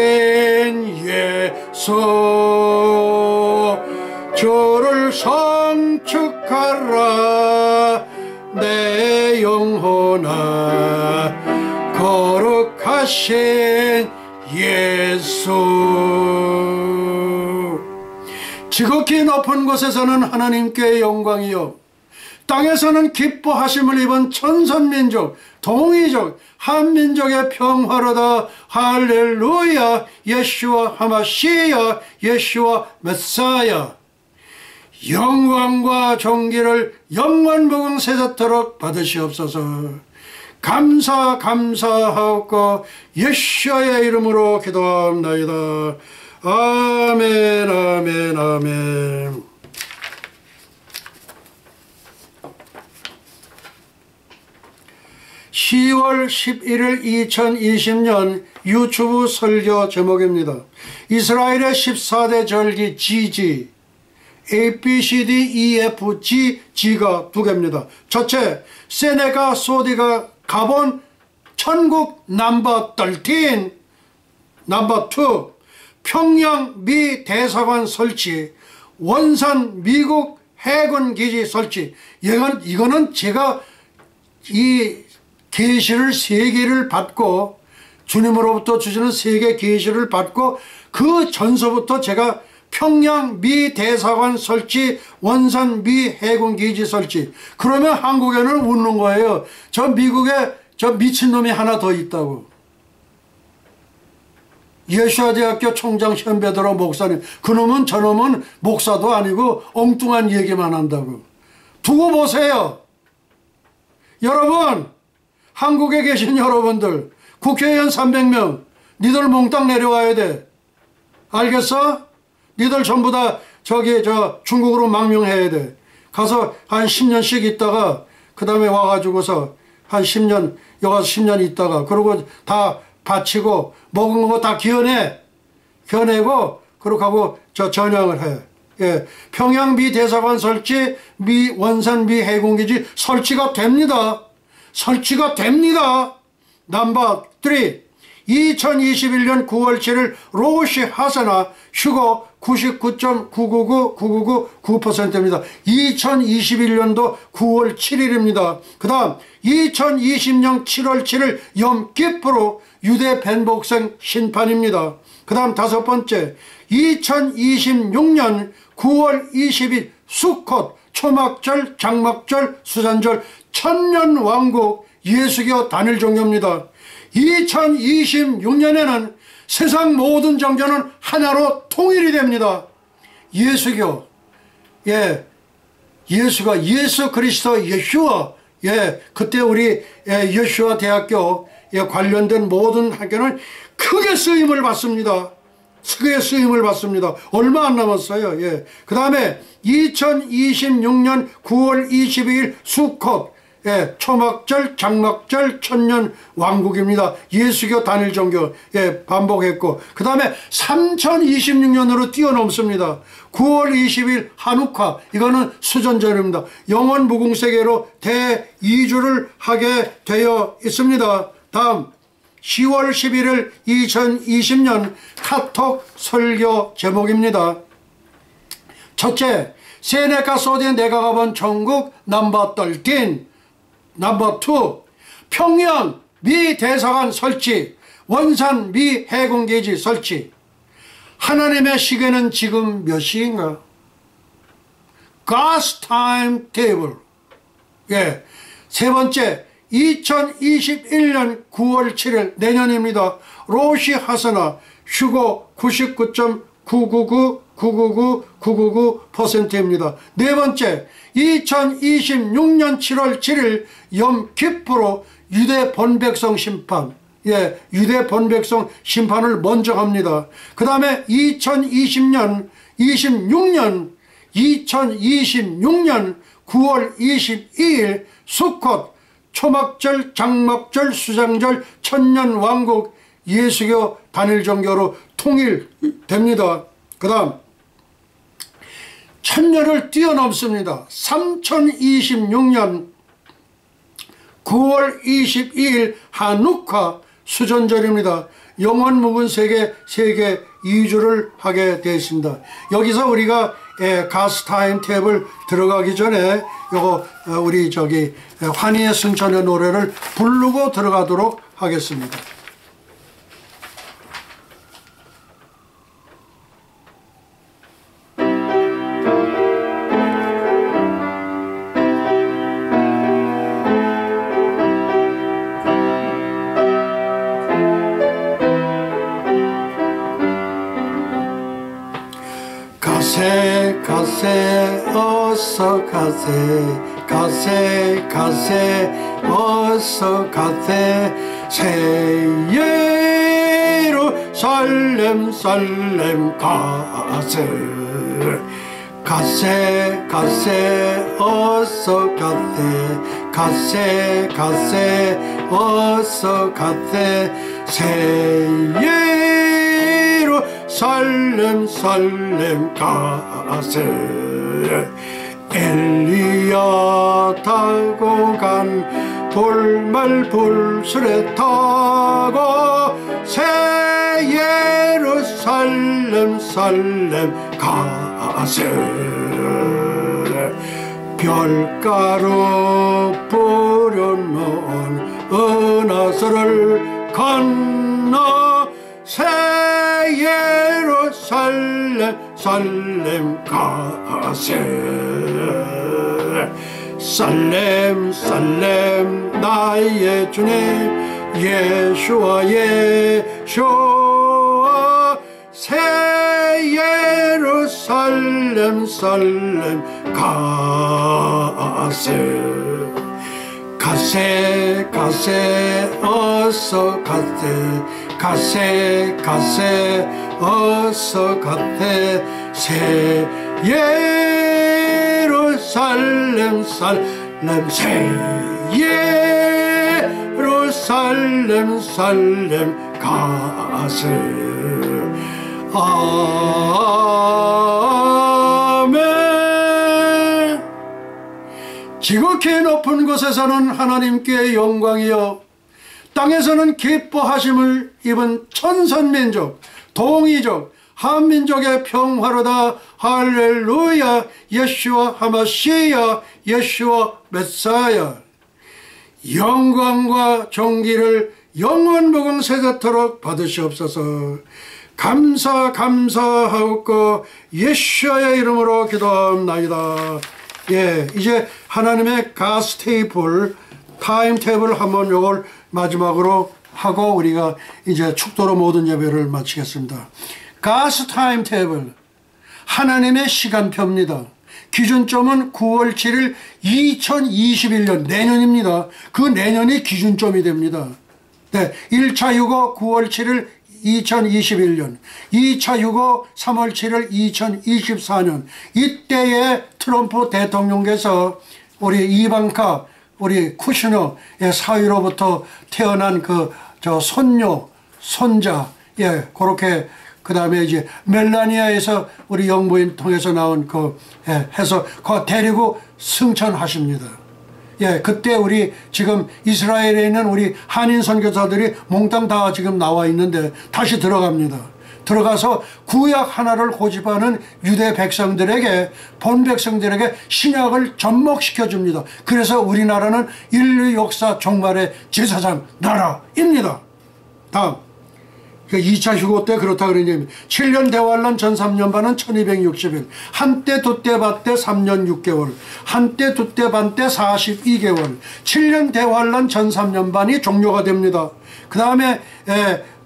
예수 주를 송축하라 내 영혼아 거룩하신 예수 지극히 높은 곳에서는 하나님께 영광이요 땅에서는 기뻐하심을 입은 천선민족 동이족 한민족의 평화로다. 할렐루야 예슈와 하마시야 예슈와 메사야 영광과 존귀를 영원무궁 세세토록 받으시옵소서. 감사하옵고 예수의 이름으로 기도합나이다. 아멘 아멘 아멘. (10월 11일) 2020년 유튜브 설교 제목입니다. 이스라엘의 14대 절기 GG A, B, C, D, E, F, G, G가 두 개입니다. 첫째, 세네가 소디가 가본 천국 넘버 13. 넘버 2, 평양 미 대사관 설치, 원산 미국 해군 기지 설치. 이거는 제가 이 계시를 3개를 받고 주님으로부터 주시는 3개 계시를 받고 그 전서부터 제가 평양 미 대사관 설치, 원산 미 해군기지 설치. 그러면 한국에는 웃는 거예요. 저 미국에 저 미친놈이 하나 더 있다고. 예수아대학교 총장 현배들어 목사님, 그놈은 저놈은 목사도 아니고 엉뚱한 얘기만 한다고. 두고 보세요. 여러분, 한국에 계신 여러분들, 국회의원 300명 니들 몽땅 내려와야 돼. 알겠어? 니들 전부 다 중국으로 망명해야 돼. 가서 한 10년씩 있다가 그 다음에 와가지고서 한 10년 여기 가서 10년 있다가 그러고 다 바치고 먹은 거 다 겨내고 그렇게 하고 전향을 해. 예, 평양 미 대사관 설치, 미 원산 미 해군기지 설치가 됩니다. 설치가 됩니다. 넘버 3, 2021년 9월 7일 로시 하사나 휴거 99.999999%입니다. 2021년도 9월 7일입니다. 그 다음 2020년 7월 7일 염기프로 유대 벤복생 심판입니다. 그 다음 5번째, 2026년 9월 20일 수콧 초막절, 장막절, 수산절, 천년왕국 예수교 단일 종교입니다. 2026년에는 세상 모든 종교는 하나로 통일이 됩니다. 예수교, 예, 예수가 예수 그리스도 예슈아, 예, 그때 우리 예슈아 대학교 관련된 모든 학교는 크게 쓰임을 받습니다. 크게 쓰임을 받습니다. 얼마 안 남았어요. 예. 그 다음에 2026년 9월 22일 수컷, 예, 초막절, 장막절, 천년 왕국입니다. 예수교 단일 종교, 예, 반복했고, 그 다음에 3026년으로 뛰어넘습니다. 9월 20일 한우카, 이거는 수전절입니다. 영원 무궁세계로 대이주를 하게 되어 있습니다. 다음 10월 11일 2020년 카톡 설교 제목입니다. 첫째, 세네카 소디에 내가 가본 천국 넘버 13. 넘버 2, 평양 미 대사관 설치, 원산 미 해군기지 설치. 하나님의 시계는 지금 몇 시인가? God's timetable. 예. 세 번째, 2021년 9월 7일 내년입니다. 로시 하사나 휴고 99.99999999%입니다. 네 번째, 2026년 7월 7일 염키프로 유대 본백성 심판, 예, 유대 본백성 심판을 먼저 합니다. 그 다음에 2026년 9월 22일 수컷, 초막절, 장막절, 수장절, 천년왕국 예수교 단일종교로 통일됩니다. 그 다음 천년을 뛰어넘습니다. 3026년 9월 22일 한우카 수전절입니다. 영원 묵은 세계 세계 이주를 하게 되어 있습니다. 여기서 우리가 가스 타임 탭을 들어가기 전에 요거 우리 저기 환희의 승천의 노래를 부르고 들어가도록 하겠습니다. 가세 어서 가세 가세 가세 어서 가세 새 예루살렘 살렘 가세 가세 가세 어서 가세 가세 가세 어서 가세 새 예루살렘 살렘 가세 엘리야 타고 간 볼말 불술에 타고 새 예루살렘 살렘 가세 별가루 뿌려놓은 은하수를 건너 새 예루살렘 살렘 가세 살렘 살렘 나의 주님 예수와 예수와 새 예루살렘 살렘 가세 가세 가세 어서 가세 가세 가세 어서 가세 새 예루살렘 살렘 새 예루살렘 살렘 가세 아멘. 지극히 높은 곳에서는 하나님께 영광이요 땅에서는 기뻐하심을 입은 천선민족 동이족 한민족의 평화로다. 할렐루야. 예수와 하마시야 예수와 메사야. 영광과 존귀를 영원무궁 세대토록 받으시옵소서. 감사하옵고 예수의 이름으로 기도합나이다. 예, 이제 하나님의 가스 테이블 타임 탭을 한번 요걸 마지막으로 하고 우리가 이제 축도로 모든 예배를 마치겠습니다. 가스 타임 탭을 하나님의 시간표입니다. 기준점은 9월 7일 2021년 내년입니다. 그 내년이 기준점이 됩니다. 네, 1차 휴거 9월 7일 2021년, 2차 휴거 3월 7일 2024년, 이때에 트럼프 대통령께서 우리 이방카, 우리 쿠슈너의 사위로부터 태어난 저 손녀, 손자, 예, 그렇게 그 다음에 이제 멜라니아에서 우리 영부인 통해서 나온 해서 데리고 승천하십니다. 예, 그때 우리 지금 이스라엘에 있는 우리 한인 선교사들이 몽땅 다 지금 나와 있는데 다시 들어갑니다. 들어가서 구약 하나를 고집하는 유대 백성들에게, 본 백성들에게 신약을 접목시켜 줍니다. 그래서 우리나라는 인류 역사 종말의 제사장 나라입니다. 다음 2차 휴고 때 그렇다 그러니 7년 대환란 전 3년반은 1260일, 한때 두때 밭때 3년 6개월, 한때 두때 반때 42개월, 7년 대환란 전 3년반이 종료가 됩니다. 그 다음에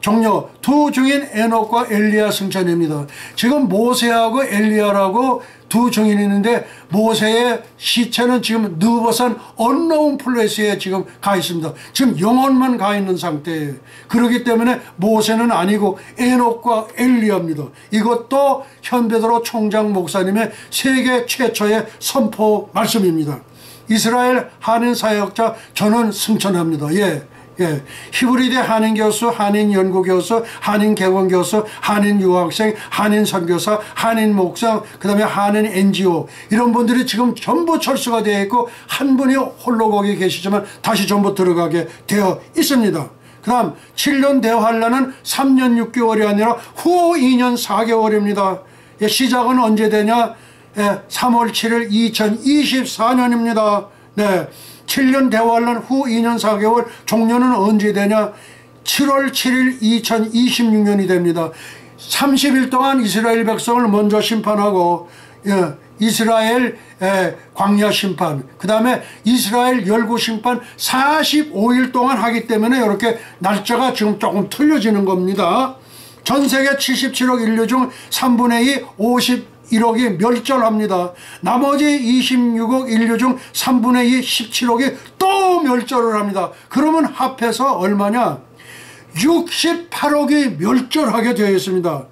종료, 두 증인 에녹과 엘리야 승천입니다. 지금 모세하고 엘리야라고 두 증인이 있는데 모세의 시체는 지금 느버산 언노운 플레이스에 지금 가 있습니다. 지금 영혼만 가 있는 상태예요. 그렇기 때문에 모세는 아니고 에녹과 엘리야입니다. 이것도 현베드로 총장 목사님의 세계 최초의 선포 말씀입니다. 이스라엘 한인 사역자 저는 승천합니다. 예. 예, 히브리대 한인 교수, 한인 연구 교수, 한인 개원 교수, 한인 유학생, 한인 선교사, 한인 목사, 그 다음에 한인 NGO 이런 분들이 지금 전부 철수가 되어 있고 한 분이 홀로 거기 계시지만 다시 전부 들어가게 되어 있습니다. 그 다음 7년 대환란은 3년 6개월이 아니라 후 2년 4개월입니다. 예, 시작은 언제 되냐? 예, 3월 7일 2024년입니다. 네. 7년 대환란 후 2년 4개월, 종료는 언제 되냐? 7월 7일 2026년이 됩니다. 30일 동안 이스라엘 백성을 먼저 심판하고 이스라엘 광야 심판, 그 다음에 이스라엘 열국 심판 45일 동안 하기 때문에 이렇게 날짜가 지금 조금 틀려지는 겁니다. 전 세계 77억 인류 중 3분의 2 51억이 멸절합니다. 나머지 26억 인류 중 3분의 2 17억이 또 멸절을 합니다. 그러면 합해서 얼마냐? 68억이 멸절하게 되어 있습니다.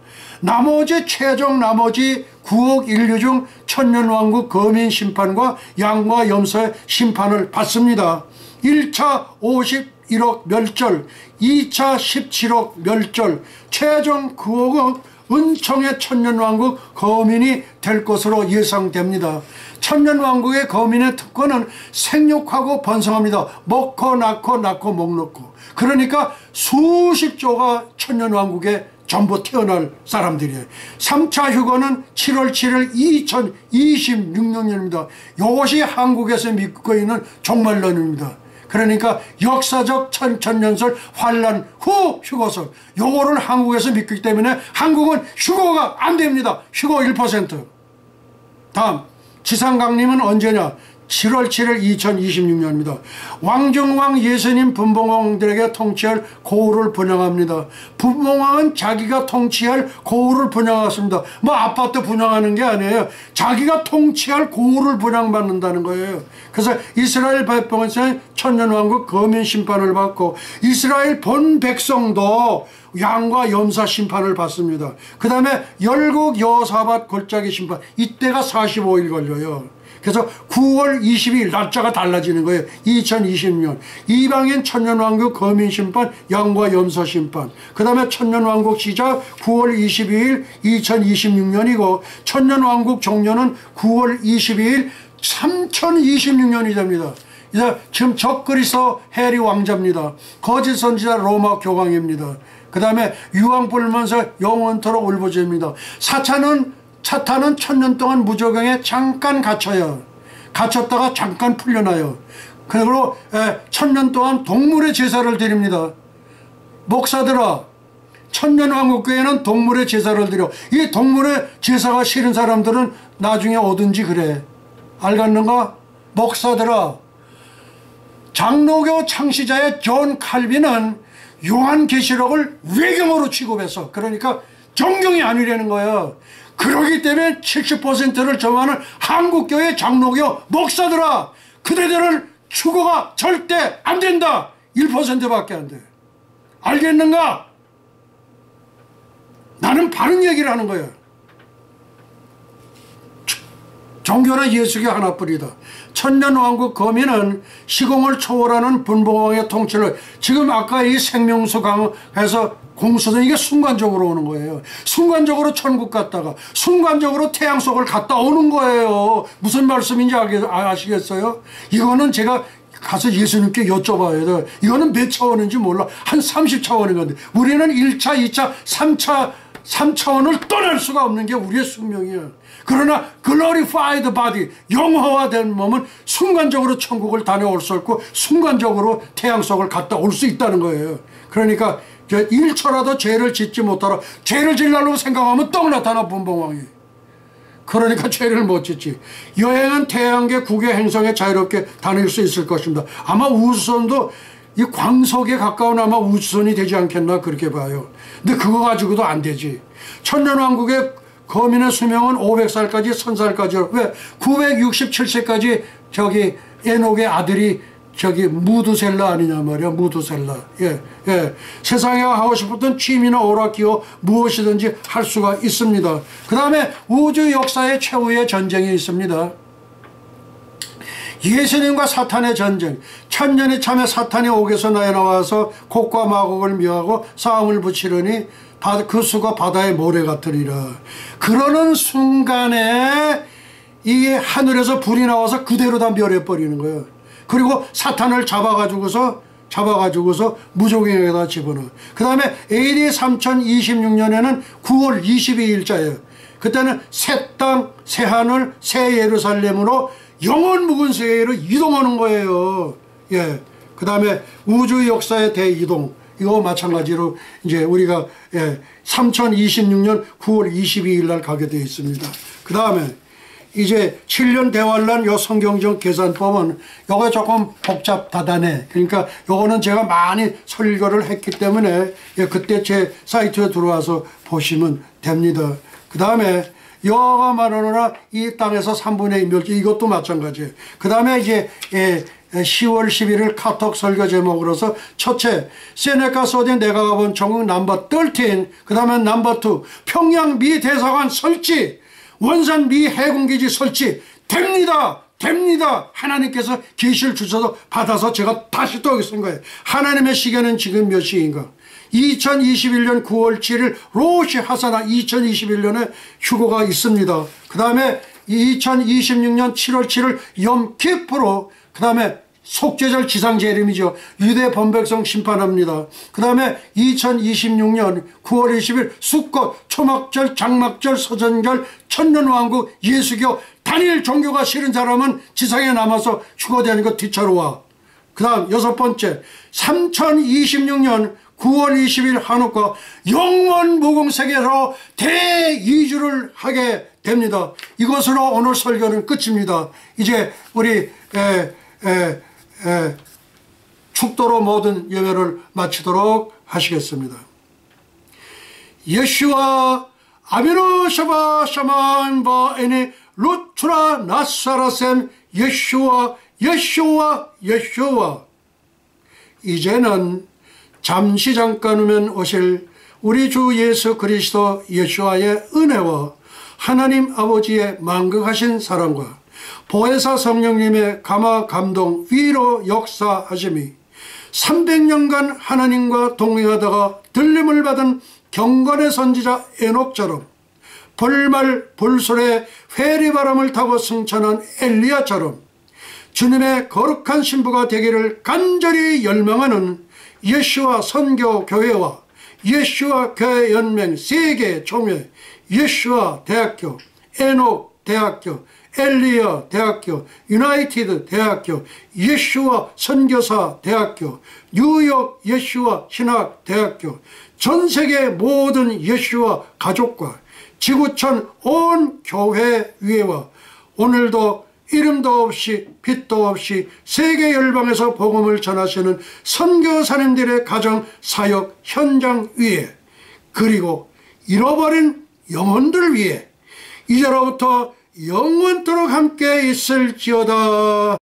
최종 나머지 9억 인류 중 천년왕국 거민 심판과 양과 염소의 심판을 받습니다. 1차 51억 멸절, 2차 17억 멸절, 최종 9억은 은총의 천년왕국 거민이 될 것으로 예상됩니다. 천년왕국의 거민의 특권은 생육하고 번성합니다. 먹고 낳고 낳고 먹놓고. 그러니까 수십조가 천년왕국에 전부 태어날 사람들이에요. 3차 휴거는 7월 7일 2026년입니다. 이것이 한국에서 믿고 있는 종말론입니다. 그러니까 역사적 천년설 환란 후 휴거설, 요거를 한국에서 믿기 때문에 한국은 휴거가 안 됩니다. 휴거 1%. 다음 지상강림은 언제냐? 7월 7일 2026년입니다. 왕중왕 예수님 분봉왕들에게 통치할 고우를 분양합니다. 분봉왕은 자기가 통치할 고우를 분양했습니다. 뭐 아파트 분양하는 게 아니에요. 자기가 통치할 고우를 분양받는다는 거예요. 그래서 이스라엘 백성은 천년왕국 거민 심판을 받고 이스라엘 본 백성도 양과 염사 심판을 받습니다. 그 다음에 열국 여사밧 골짜기 심판, 이때가 45일 걸려요. 그래서 9월 22일 날짜가 달라지는 거예요. 2020년 이방인 천년왕국 거민심판, 양과 염소 심판. 그 다음에 천년왕국 시작 9월 22일 2026년이고 천년왕국 종료는 9월 22일 3026년이 됩니다. 이제 지금 적그리스도 해리 왕자입니다. 거짓 선지자 로마 교황입니다. 그 다음에 유황 불면서 영원토록 울부짖습니다. 사탄은 천년 동안 무적경에 잠깐 갇혀요. 갇혔다가 잠깐 풀려나요. 그리고 천년 동안 동물의 제사를 드립니다. 목사들아, 천년왕국교회는 동물의 제사를 드려. 이 동물의 제사가 싫은 사람들은 나중에 오든지 그래. 알겠는가? 목사들아, 장로교 창시자의 존 칼빈은 요한계시록을 외경으로 취급해서, 그러니까 정경이 아니라는 거예요. 그러기 때문에 70%를 점하는 한국교회 장로교 목사들아, 그대들은 추구가 절대 안 된다. 1%밖에 안 돼. 알겠는가? 나는 바른 얘기를 하는 거야. 종교는 예수교 하나뿐이다. 천년왕국 거민은 시공을 초월하는 분봉왕의 통치를, 지금 아까 이 생명수 강에서 공수는 이게 순간적으로 오는 거예요. 순간적으로 천국 갔다가 순간적으로 태양 속을 갔다 오는 거예요. 무슨 말씀인지 아시겠어요? 이거는 제가 가서 예수님께 여쭤봐야 돼. 이거는 몇 차원인지 몰라. 한 30차원인 건데 우리는 1차, 2차, 3차원을 떠날 수가 없는 게 우리의 숙명이야. 그러나 glorified body, 영화화된 몸은 순간적으로 천국을 다녀올 수 있고 순간적으로 태양 속을 갔다 올 수 있다는 거예요. 그러니까 1초라도 죄를 짓지 못하라. 죄를 지으려고 생각하면 떡 나타나 분봉왕이. 그러니까 죄를 못 짓지. 여행은 태양계 국외 행성에 자유롭게 다닐 수 있을 것입니다. 아마 우주선도 이 광석에 가까운 아마 우주선이 되지 않겠나 그렇게 봐요. 근데 그거 가지고도 안 되지. 천년왕국의 거민의 수명은 500살까지 1000살까지. 왜? 967세까지 저기 에녹의 아들이 저기 무두셀라 아니냐 말이야. 무두셀라. 예, 예. 세상에 하고 싶었던 취미나 오락기호 무엇이든지 할 수가 있습니다. 그 다음에 우주 역사의 최후의 전쟁이 있습니다. 예수님과 사탄의 전쟁. 천년이 참에 사탄이 옥에서 나와서 곡과 마곡을 묘하고 싸움을 붙이려니 그 수가 바다의 모래 같으리라. 그러는 순간에 이 하늘에서 불이 나와서 그대로 다 멸해버리는 거예요. 그리고 사탄을 잡아가지고서 무조갱에다 집어넣어. 그 다음에 AD 3026년에는 9월 22일자예요. 그때는 새 땅, 새 하늘, 새 예루살렘으로 영원 묵은 세계로 이동하는 거예요. 예. 그 다음에 우주 역사의 대이동. 이거 마찬가지로 이제 우리가 3026년 9월 22일 날 가게 되어 있습니다. 그 다음에 이제 7년 대환란 요 성경적 계산법은 요거 조금 복잡하다네. 그러니까 요거는 제가 많이 설교를 했기 때문에 그때 제 사이트에 들어와서 보시면 됩니다. 그 다음에 여호와가 말하노라 이 땅에서 3분의 2 멸치, 이것도 마찬가지예요. 그 다음에 이제 10월 11일 카톡 설교 제목으로서 첫째, 세네카 소딘 내가 가본 전국 넘버 13, 그 다음에 넘버 2 평양 미 대사관 설치, 원산 미 해군기지 설치 됩니다. 됩니다. 하나님께서 계시를 주셔서 받아서 제가 다시 또 여기 쓴 거예요. 하나님의 시계는 지금 몇 시인가? 2021년 9월 7일 로시 하사나 2021년에 휴거가 있습니다. 그 다음에 2026년 7월 7일 염키프로, 그 다음에 속죄절 지상재림이죠. 유대 범백성 심판합니다. 그 다음에 2026년 9월 20일 수꽃, 초막절, 장막절, 서전절, 천년왕국, 예수교, 단일 종교가 싫은 사람은 지상에 남아서 휴거되는 거 뒤차로와. 그 다음 6번째, 3026년 9월 20일 한옥과 영원 무궁세계로 대이주를 하게 됩니다. 이것으로 오늘 설교는 끝입니다. 이제 우리 축도로 모든 예배를 마치도록 하시겠습니다. 예슈와 아비노 샤바 샤만 바에니 루트라 나사라셈 예슈와 예슈와 예슈와. 이제는 잠시 잠깐 후면 오실 우리 주 예수 그리스도 예수와의 은혜와 하나님 아버지의 만극하신 사랑과 보혜사 성령님의 감화 감동 위로 역사하심이 300년간 하나님과 동행하다가 들림을 받은 경건의 선지자 에녹처럼 벌말 불술에 회리바람을 타고 승천한 엘리야처럼 주님의 거룩한 신부가 되기를 간절히 열망하는 예수와 선교 교회와 예수와 교회 연맹 세계 총회, 예수와 대학교, 에녹 대학교, 엘리야 대학교, 유나이티드 대학교, 예수와 선교사 대학교, 뉴욕 예수와 신학 대학교, 전세계 모든 예수와 가족과 지구촌 온 교회 위에와 오늘도 이름도 없이 빛도 없이 세계 열방에서 복음을 전하시는 선교사님들의 가정 사역 현장 위에, 그리고 잃어버린 영혼들 위에 이제로부터 영원토록 함께 있을지어다.